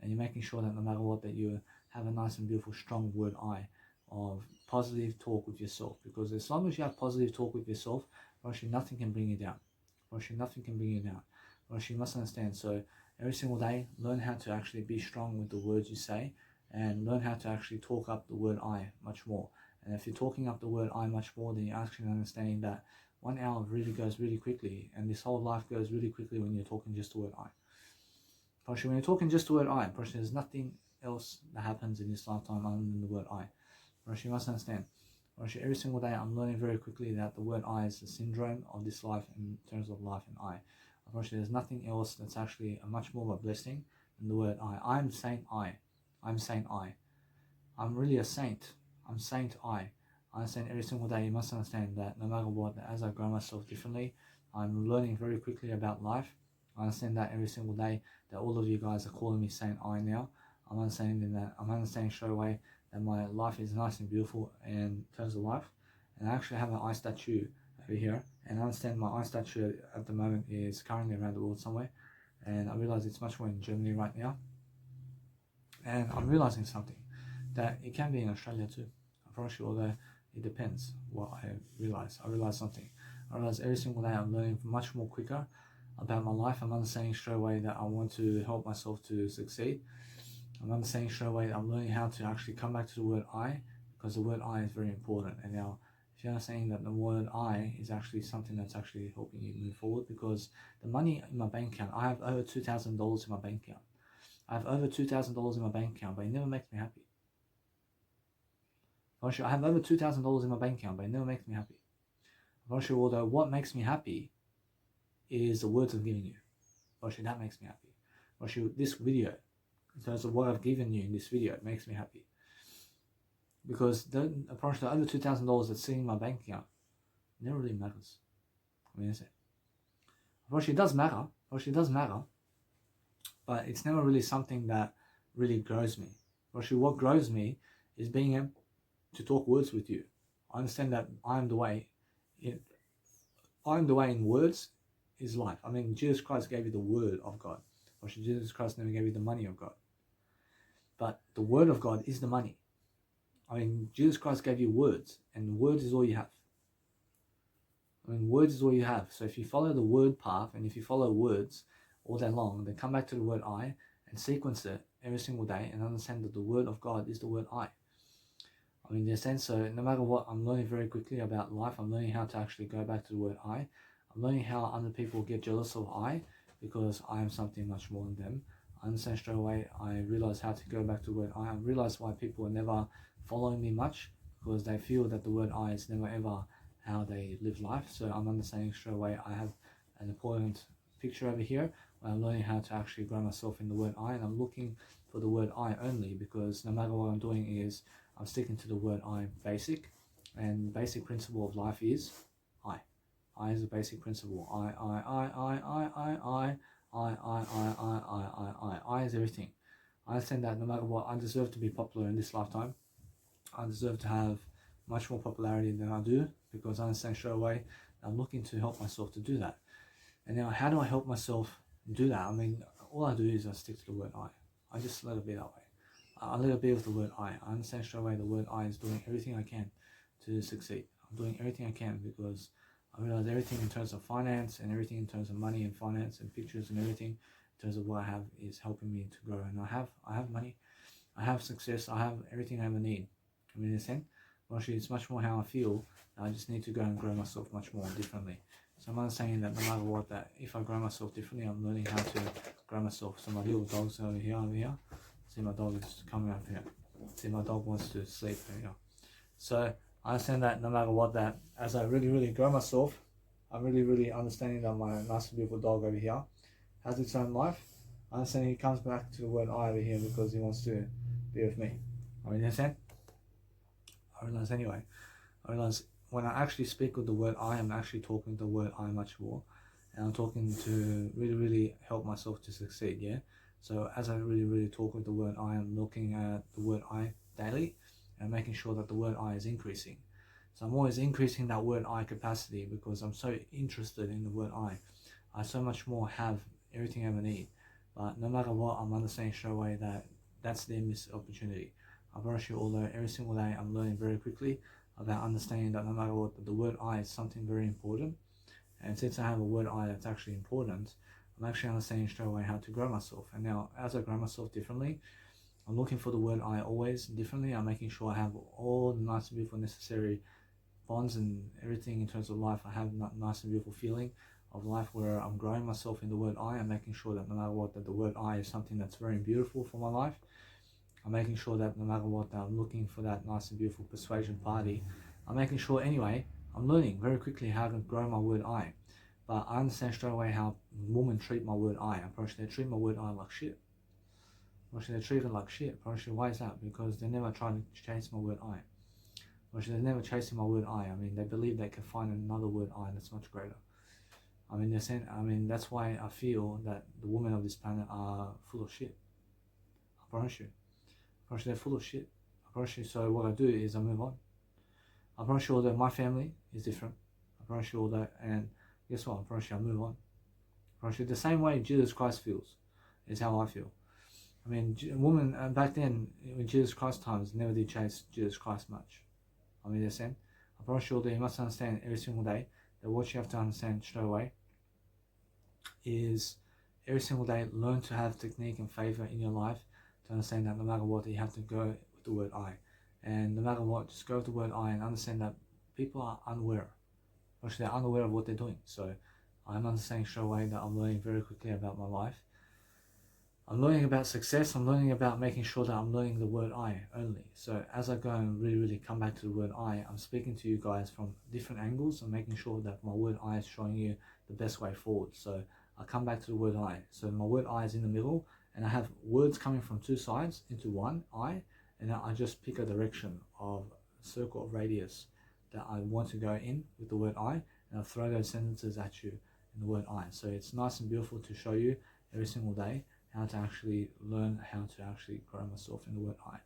and you're making sure that no matter what, that you have a nice and beautiful, strong word I of positive talk with yourself. Because as long as you have positive talk with yourself, actually nothing can bring you down. Nothing can bring you down. You must understand. So every single day, learn how to actually be strong with the words you say, and learn how to actually talk up the word I much more. And if you're talking up the word I much more, then you're actually understanding that 1 hour really goes really quickly, and this whole life goes really quickly when you're talking just the word I. When you're talking just the word I, there's nothing else that happens in this lifetime other than the word I. You must understand. Every single day I'm learning very quickly that the word I is the syndrome of this life in terms of life and I. There's nothing else that's actually a much more of a blessing than the word I. I'm Saint I. I'm Saint I. I'm really a saint. I'm Saint I. I understand every single day. You must understand that no matter what, as I grow myself differently, I'm learning very quickly about life. I understand that every single day that all of you guys are calling me Saint I now. I'm understanding straight away that my life is nice and beautiful in terms of life. And I actually have an eye statue over here. And I understand my eye statue at the moment is currently around the world somewhere. And I realize it's much more in Germany right now. And I'm realizing something, that it can be in Australia too. I'm pretty sure, although it depends what I realize. I realize something. I realize every single day I'm learning much more quicker about my life. I'm understanding straight away that I want to help myself to succeed. I'm understanding straight away that I'm learning how to actually come back to the word I, because the word I is very important. And now, if you're saying that the word I is actually something that's actually helping you move forward, because the money in my bank account, I have over $2,000 in my bank account. I have over $2,000 in my bank account, but it never makes me happy. I have over $2,000 in my bank account, but it never makes me happy. Although what makes me happy is the words I'm giving you. That makes me happy. This video, in terms of what I've given you in this video, it makes me happy. because the approximately over $2,000 that's sitting in my bank account never really matters. I mean, it does matter. It does matter, but it's never really something that really grows me. What grows me is being able to talk words with you. I understand that I am the way. I am the way in words is life. I mean, Jesus Christ gave you the word of God. Jesus Christ never gave you the money of God. But the word of God is the money. I mean, Jesus Christ gave you words, and words is all you have. I mean, words is all you have. So if you follow the word path, and if you follow words all day long, then come back to the word I and sequence it every single day and understand that the word of God is the word I. I mean, in a sense, so no matter what, I'm learning very quickly about life. I'm learning how to actually go back to the word I. I'm learning how other people get jealous of I because I am something much more than them. I understand straight away. I realize how to go back to the word I. I realize why people are never following me much, because they feel that the word I is never ever how they live life. So I'm understanding straight away. I have an important picture over here where I'm learning how to actually grow myself in the word I, and I'm looking for the word I only, because no matter what I'm doing is I'm sticking to the word I basic, and basic principle of life is I. I is a basic principle. I is everything. I understand that no matter what, I deserve to be popular in this lifetime. I deserve to have much more popularity than I do, because I understand straight away I'm looking to help myself to do that. And now, how do I help myself do that? I mean, all I do is I stick to the word I. I just let it be that way. I let it be with the word I. I understand straight away the word I is doing everything I can to succeed. I'm doing everything I can because I realize everything in terms of finance and everything in terms of money and finance and pictures and everything in terms of what I have is helping me to grow. And I have money, I have success, I have everything I ever need. I mean, in a sense, actually, it's much more how I feel. I just need to go and grow myself much more differently. So I'm understanding that no matter what, that if I grow myself differently, I'm learning how to grow myself. So my little dog's over here. See, my dog is coming up here. See, my dog wants to sleep here. So I understand that no matter what, that as I really grow myself, I'm really understanding that my nice beautiful dog over here has its own life. I understand he comes back to the word I over here because he wants to be with me. I mean, you understand? I realize anyway. I realize when I actually speak with the word I, I'm actually talking the word I much more, and I'm talking to really help myself to succeed. Yeah. So as I really talk with the word I, I'm looking at the word I daily and making sure that the word I is increasing. So I'm always increasing that word I capacity because I'm so interested in the word I. I so much more have everything I ever need. But no matter what, I'm understanding straight away that that's their missed opportunity. I promise you, although every single day I'm learning very quickly about understanding that no matter what, the word I is something very important. And since I have a word I that's actually important, I'm actually understanding straight away how to grow myself. And now, as I grow myself differently, I'm looking for the word I always differently. I'm making sure I have all the nice and beautiful necessary bonds and everything in terms of life. I have a nice and beautiful feeling of life where I'm growing myself in the word I. I'm making sure that no matter what, that the word I is something that's very beautiful for my life. I'm making sure that no matter what, that I'm looking for that nice and beautiful persuasion party. I'm making sure anyway, I'm learning very quickly how to grow my word I. But I understand straight away how women treat my word I. Approach, they treat my word I like shit. Approach, they treat it like shit. Approach, why is that? Because they never try to chase my word I. Approach, they're never chasing my word I. I mean, they believe they can find another word I that's much greater. I mean, that's why I feel that the women of this planet are full of shit. I promise you. They're full of shit. I promise you. So what I do is I move on. I promise you all that my family is different. I promise you all that, and guess what? I promise you I move on. I promise you the same way Jesus Christ feels is how I feel. I mean, women back then in Jesus Christ times never did chase Jesus Christ much. I mean, they're saying, I promise you all that you must understand every single day that what you have to understand straight away is every single day learn to have technique and favor in your life. To understand that no matter what, you have to go with the word I. And no matter what, just go with the word I and understand that people are unaware. Actually, they're unaware of what they're doing. So I'm understanding straight away that I'm learning very quickly about my life. I'm learning about success. I'm learning about making sure that I'm learning the word I only. So as I go and really come back to the word I, I'm speaking to you guys from different angles and making sure that my word I is showing you the best way forward. So I come back to the word I. So my word I is in the middle, and I have words coming from two sides into one I, and then I just pick a direction of a circle of radius that I want to go in with the word I, and I'll throw those sentences at you in the word I. So it's nice and beautiful to show you every single day how to actually learn how to actually grow myself in the word I.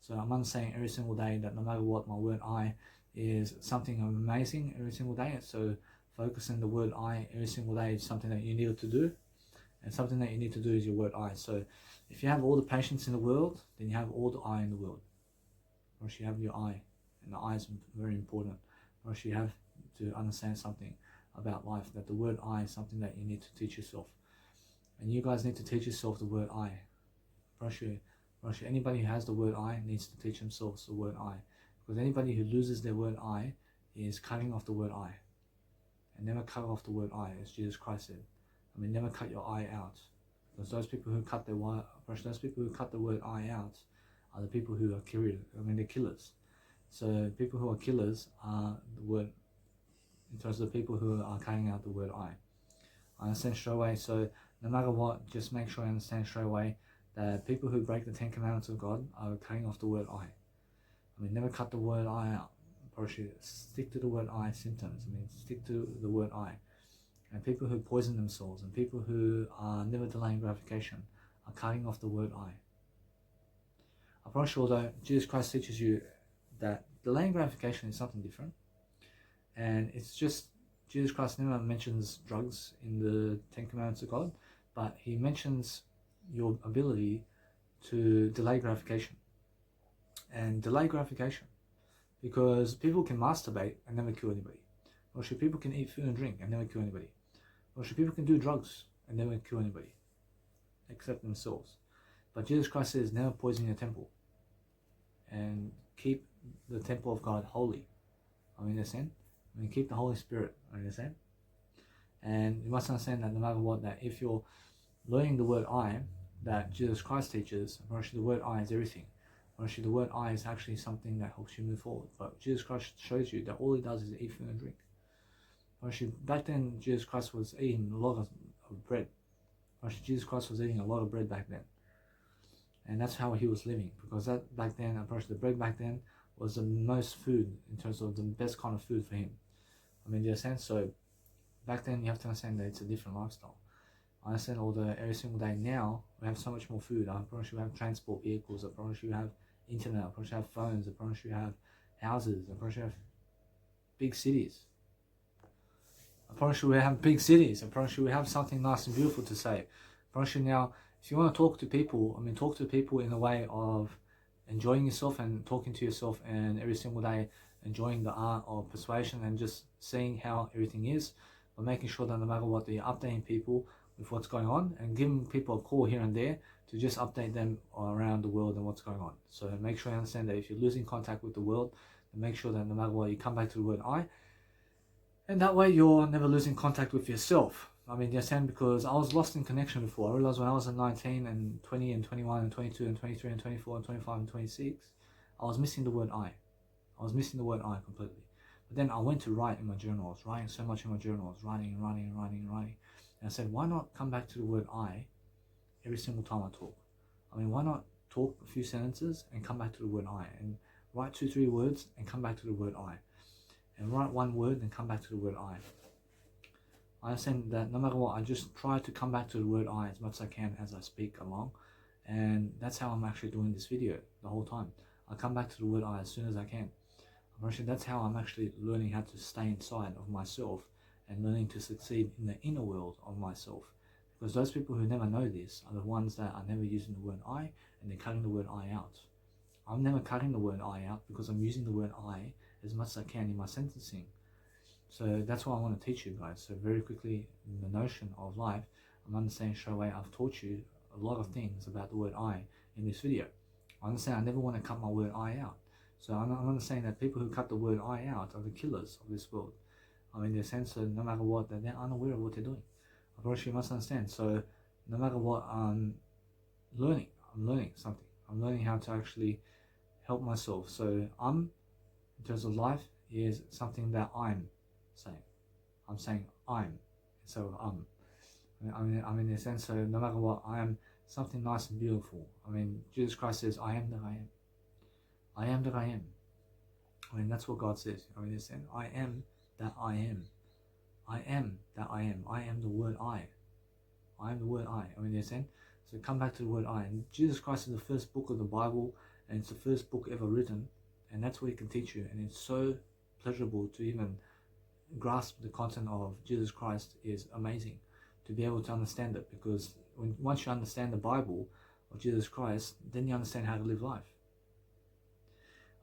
So I'm understanding every single day that no matter what, my word I is something amazing every single day. So focusing the word I every single day is something that you need to do, and something that you need to do is your word I. So if you have all the patience in the world, then you have all the I in the world. Or you have your I, and the I is very important. Or you have to understand something about life, that the word I is something that you need to teach yourself. And you guys need to teach yourself the word I. Anybody who has the word I needs to teach themselves the word I. Because anybody who loses their word I is cutting off the word I. And never cut off the word I, as Jesus Christ said. I mean, never cut your I out. Because those people who cut the word I out are the people who are they're killers. So people who are killers are the word, in terms of the people who are cutting out the word I understand straight away. So no matter what, just make sure I understand straight away that people who break the 10 Commandments of God are cutting off the word I. I mean, never cut the word I out. Stick to the word I symptoms. I mean, stick to the word I. And people who poison themselves and people who are never delaying gratification are cutting off the word I. I'm pretty sure though, Jesus Christ teaches you that delaying gratification is something different. And it's just, Jesus Christ never mentions drugs in the 10 Commandments of God, but he mentions your ability to delay gratification. And delay gratification, because people can masturbate and never kill anybody. Or people can eat food and drink and never kill anybody. Or people can do drugs and never kill anybody, except themselves. But Jesus Christ says, never poison your temple. And keep the temple of God holy. I mean, keep the Holy Spirit. I understand. And you must understand that no matter what, that if you're learning the word I that Jesus Christ teaches, the word I is everything. The word I is actually something that helps you move forward. But Jesus Christ shows you that all he does is eat food and drink. Back then, Jesus Christ was eating a lot of bread. Jesus Christ was eating a lot of bread back then. And that's how he was living. Because back then, the bread back then was the most food, in terms of the best kind of food for him. I mean, in a sense, so back then you have to understand that it's a different lifestyle. I understand every single day now, we have so much more food. I promise you we have transport vehicles. I promise you have internet. I promise you have phones. I promise you have houses. I promise you have big cities. I promise you we have big cities. I promise you we have something nice and beautiful to say. I promise you now, if you want to talk to people, talk to people in a way of enjoying yourself and talking to yourself, and every single day enjoying the art of persuasion and just seeing how everything is, but making sure that no matter what, you're updating people with what's going on and giving people a call here and there to just update them around the world and what's going on. So make sure you understand that if you're losing contact with the world, then make sure that no matter what, you come back to the word I, and that way you're never losing contact with yourself. I mean, you understand, because I was lost in connection before. I realized when I was at 19 and 20 and 21 and 22 and 23 and 24 and 25 and 26, I was missing the word I. I was missing the word I completely. But then I went to write in my journal. I was writing so much in my journal. I was writing. And I said, why not come back to the word I every single time I talk? I mean, why not talk a few sentences and come back to the word I, and write 2-3 words and come back to the word I, and write 1 word and come back to the word I. I understand that no matter what, I just try to come back to the word I as much as I can as I speak along, and that's how I'm actually doing this video the whole time. I come back to the word I as soon as I can. That's how I'm actually learning how to stay inside of myself and learning to succeed in the inner world of myself. Because those people who never know this are the ones that are never using the word I, and they're cutting the word I out. I'm never cutting the word I out because I'm using the word I as much as I can in my sentencing. So that's what I want to teach you guys. So very quickly, in the notion of life, I'm understanding straight away I've taught you a lot of things about the word I in this video. I understand I never want to cut my word I out. So I'm understanding that people who cut the word I out are the killers of this world. I mean, in the sense that no matter what, that they're unaware of what they're doing. Of course, you must understand. So no matter what, I'm learning something. I'm learning how to actually help myself. So in terms of life, is something that I'm saying. I'm saying I'm instead of I mean, in a sense, so no matter what, I am something nice and beautiful. I mean, Jesus Christ says, I am that I am. I am that I am. I mean, that's what God says. I mean, they're saying, I am that I am. I am that I am. I am the word I. I am the word I. I mean, they're saying, so come back to the word I. And Jesus Christ is the first book of the Bible, and it's the first book ever written, and that's what He can teach you. And it's so pleasurable to even grasp the content of Jesus Christ. Is amazing to be able to understand it, because once you understand the Bible of Jesus Christ, then you understand how to live life.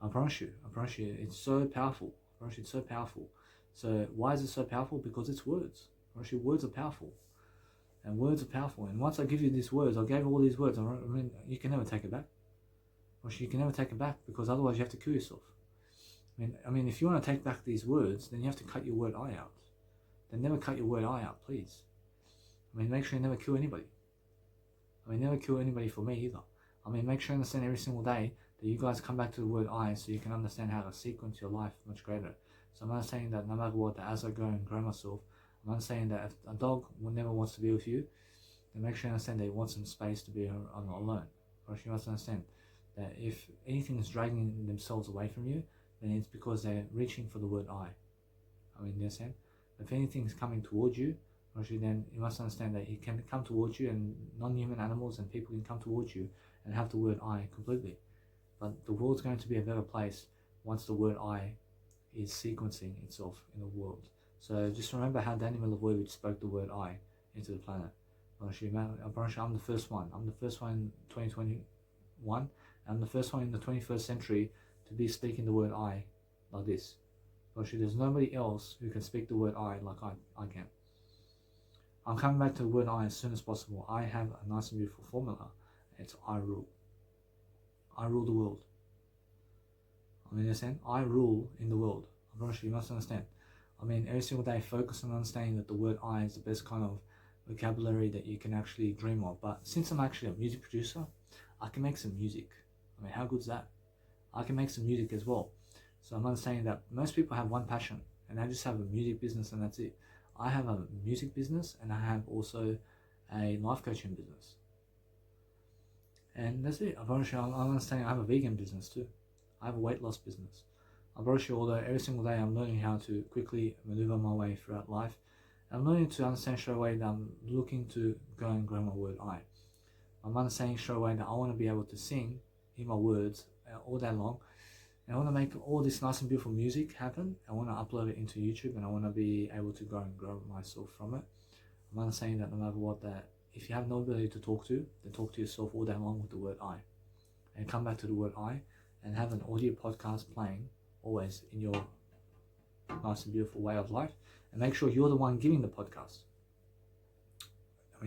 I promise you, it's so powerful. I promise you, it's so powerful. So why is it so powerful? Because it's words. I promise you, words are powerful. And words are powerful. And once I give you these words, I gave all these words, I mean, you can never take it back. I promise you can never take it back, because otherwise you have to kill yourself. I mean, if you want to take back these words, then you have to cut your word I out. Then never cut your word I out, please. I mean, make sure you never kill anybody. I mean, never kill anybody for me either. I mean, make sure you understand every single day that you guys come back to the word I, so you can understand how to sequence your life much greater. So I'm not saying that no matter what, that as I go and grow myself, I'm not saying that if a dog never wants to be with you, then make sure you understand that he wants some space to be alone. Or you must understand that if anything is dragging themselves away from you, then it's because they're reaching for the word I. I mean, you understand? If anything is coming towards you, then you must understand that it can come towards you, and non-human animals and people can come towards you and have the word I completely. But the world's going to be a better place once the word I is sequencing itself in the world. So just remember how Danny Milivojevic spoke the word I into the planet. I'm the first one. I'm the first one in 2021. I'm the first one in the 21st century to be speaking the word I like this. There's nobody else who can speak the word I like I can. I'm coming back to the word I as soon as possible. I have a nice and beautiful formula. It's I rule. I rule the world. I mean, understand? I rule in the world. I promise you must understand. I mean, every single day, focus on understanding that the word I is the best kind of vocabulary that you can actually dream of. But since I'm actually a music producer, I can make some music. I mean, how good is that? I can make some music as well. So I'm understanding that most people have one passion, and they just have a music business, and that's it. I have a music business, and I have also a life coaching business. And that's it. I'm understanding I have a vegan business too. I have a weight loss business. I'm very sure, although every single day I'm learning how to quickly maneuver my way throughout life, I'm learning to understand straight away that I'm looking to go and grow my word I. I'm understanding straight away that I want to be able to sing in my words all day long, and I want to make all this nice and beautiful music happen. I want to upload it into YouTube, and I want to be able to grow myself from it. I'm understanding that no matter what, that if you have no ability to talk to, then talk to yourself all day long with the word I, and come back to the word I, and have an audio podcast playing always in your nice and beautiful way of life, and make sure you're the one giving the podcast. I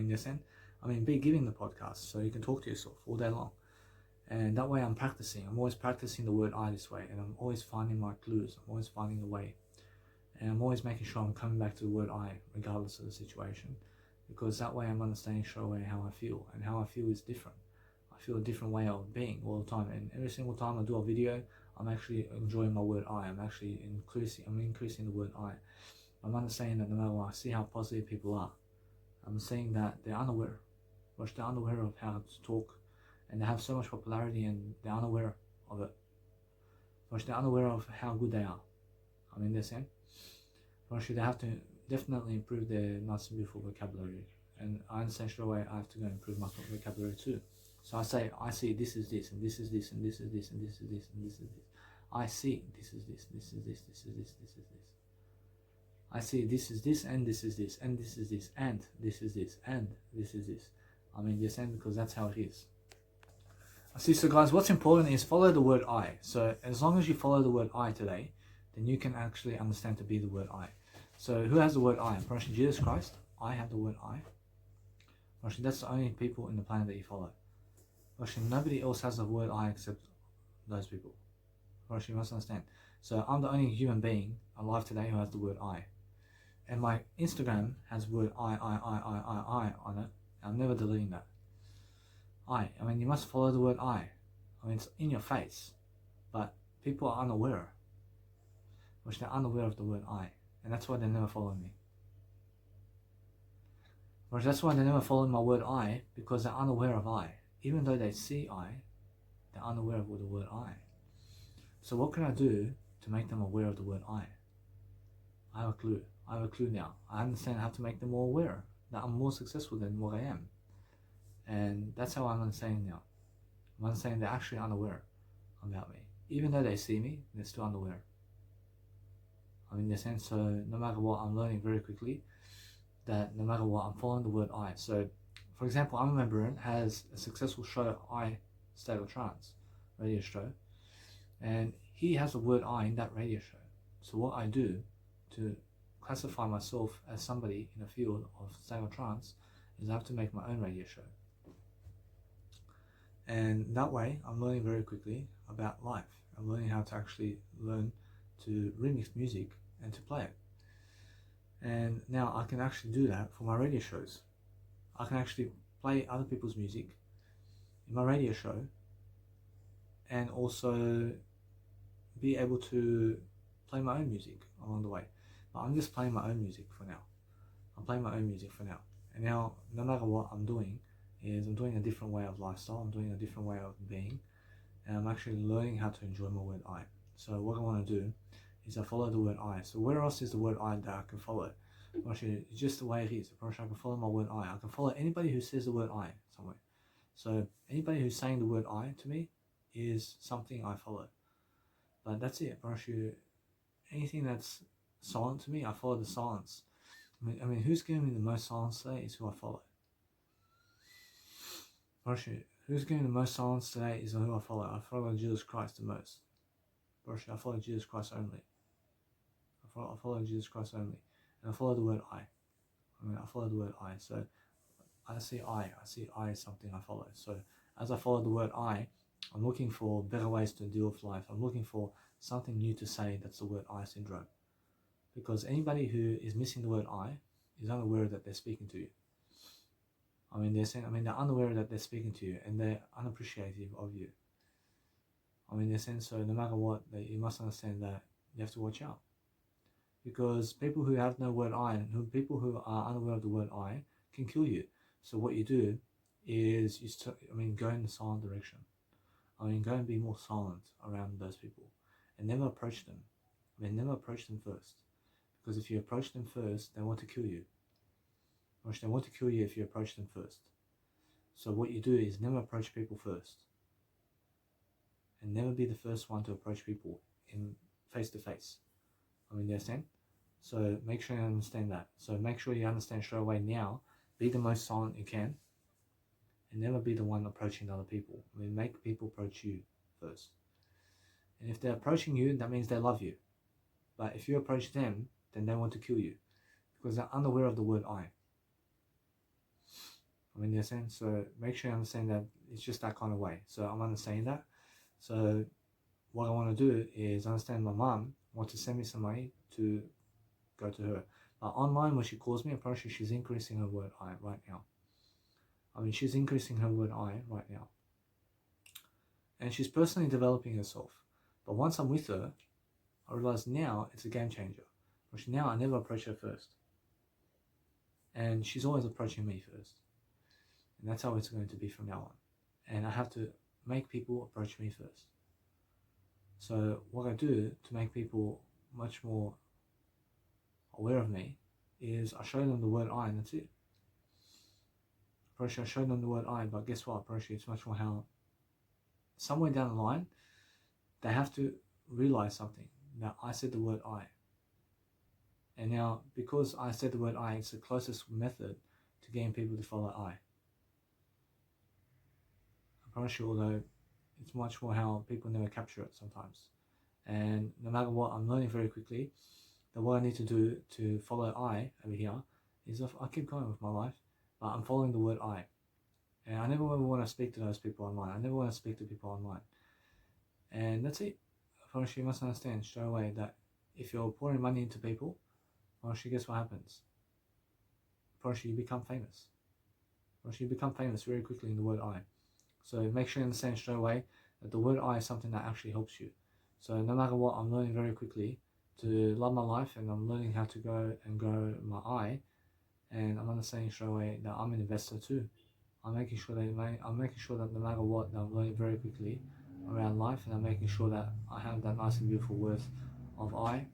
mean, be giving the podcast so you can talk to yourself all day long. And that way I'm practicing. I'm always practicing the word I this way, and I'm always finding my clues. I'm always finding the way. And I'm always making sure I'm coming back to the word I, regardless of the situation. Because that way I'm understanding straight away how I feel. And how I feel is different. I feel a different way of being all the time. And every single time I do a video, I'm actually enjoying my word I. I'm actually increasing the word I. I'm understanding that no matter what, I see how positive people are. I'm seeing that they're unaware. They're unaware of how to talk. And they have so much popularity, and they're unaware of it. They're unaware of how good they are. I mean, they're saying, they have to definitely improve their nice and beautiful vocabulary. And I understand straight away I have to go improve my vocabulary too. So I see this is this, and this is this, and this is this, and this is this, and this is this. I see this is this, this is this, this is this, this is this. I see this is this, and this is this, and this is this, and this is this, and this is this. I mean, you're saying because that's how it is. See, so guys, what's important is follow the word I. So as long as you follow the word I today, then you can actually understand to be the word I. So who has the word I? Apparently Jesus Christ. I have the word I. Apparently that's the only people in the planet that you follow. Apparently nobody else has the word I except those people. Apparently you must understand. So I'm the only human being alive today who has the word I. And my Instagram has word I on it. I'm never deleting that. I mean, you must follow the word I. I mean, it's in your face, but people are unaware. They're unaware of the word I, and that's why they never follow me. That's why they never follow my word I, because they're unaware of I. Even though they see I, they're unaware of the word I. So what can I do to make them aware of the word I? I have a clue. I have a clue now. I understand how to make them more aware that I'm more successful than what I am. And that's how I'm understanding now. I'm understanding they're actually unaware about me. Even though they see me, they're still unaware. I mean, in a sense, so no matter what, I'm learning very quickly that no matter what, I'm following the word I. So, for example, I'm a member and has a successful show, I State of Trance radio show, and he has the word I in that radio show. So what I do to classify myself as somebody in a field of state of trance is I have to make my own radio show. And that way, I'm learning very quickly about life. I'm learning how to actually learn to remix music and to play it. And now I can actually do that for my radio shows. I can actually play other people's music in my radio show and also be able to play my own music along the way. But I'm just playing my own music for now. I'm playing my own music for now. And now, no matter what I'm doing, is I'm doing a different way of lifestyle, I'm doing a different way of being, and I'm actually learning how to enjoy my word I. So what I want to do is I follow the word I. So where else is the word I that I can follow? Actually, it's just the way it is. I can follow my word I. I can follow anybody who says the word I somewhere. So anybody who's saying the word I to me is something I follow. But that's it. Anything that's silent to me, I follow the silence. I mean, who's giving me the most silence today is who I follow. Who's giving me the most silence today is who I follow. I follow Jesus Christ the most. I follow Jesus Christ only. I follow Jesus Christ only. And I follow the word I. I follow the word I. So I see I as something I follow. So as I follow the word I, I'm looking for better ways to deal with life. I'm looking for something new to say that's the word I syndrome. Because anybody who is missing the word I is unaware that they're speaking to you. They're unaware that they're speaking to you and they're unappreciative of you. They're saying so no matter what, you must understand that you have to watch out. Because people who have no word I and people who are unaware of the word I can kill you. So what you do is go in the silent direction. Go and be more silent around those people and never approach them. Never approach them first. Because if you approach them first, they want to kill you. They want to kill you if you approach them first. So what you do is never approach people first. And never be the first one to approach people in face to face. You understand? So make sure you understand that. So make sure you understand straight away now. Be the most silent you can. And never be the one approaching other people. Make people approach you first. And if they're approaching you, that means they love you. But if you approach them, then they want to kill you. Because they're unaware of the word I. In a sense, so make sure you understand that it's just that kind of way. So I'm understanding that. So what I want to do is understand my mom wants to send me some money to go to her. But online, when she calls me, apparently she's increasing her word I right now. She's increasing her word I right now. And she's personally developing herself. But once I'm with her, I realize now it's a game changer. Because now I never approach her first. And she's always approaching me first. And that's how it's going to be from now on. And I have to make people approach me first. So what I do to make people much more aware of me is I show them the word I and that's it. I show them the word I, but guess what? It's much more how somewhere down the line they have to realize something. Now I said the word I. And now because I said the word I, it's the closest method to getting people to follow I. Although it's much more how people never capture it sometimes. And no matter what, I'm learning very quickly that what I need to do to follow I over here is I keep going with my life, but I'm following the word I. And I never ever want to speak to those people online. I never want to speak to people online. And that's it. You must understand straight away that if you're pouring money into people, guess what happens? You become famous. You become famous very quickly in the word I. So make sure you understand straight away that the word I is something that actually helps you. So no matter what, I'm learning very quickly to love my life and I'm learning how to go and grow my I. And I'm understanding straight away that I'm an investor too. I'm making sure that no matter what, that I'm learning very quickly around life, and I'm making sure that I have that nice and beautiful word of I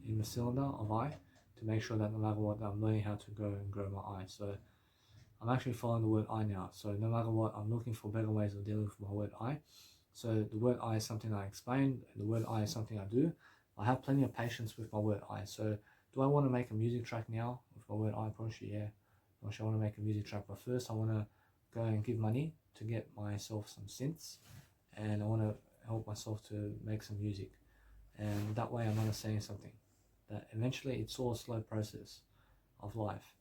in the cylinder of I, to make sure that no matter what, I'm learning how to grow my I. So I'm actually following the word I now. So no matter what, I'm looking for better ways of dealing with my word I. So the word I is something I explain, the word I is something I do. I have plenty of patience with my word I. So do I want to make a music track now with my word I? Probably, yeah. Actually, I want to make a music track, but first I want to go and give money to get myself some synths, and I want to help myself to make some music. And that way I'm understanding something, that eventually it's all a slow process of life,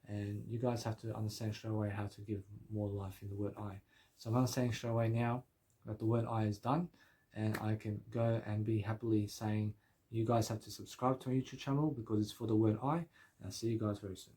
and you guys have to understand straight away how to give more life in the word I. So I'm understanding straight away now that the word I is done, and I can go and be happily saying you guys have to subscribe to my YouTube channel because it's for the word I, and I'll see you guys very soon.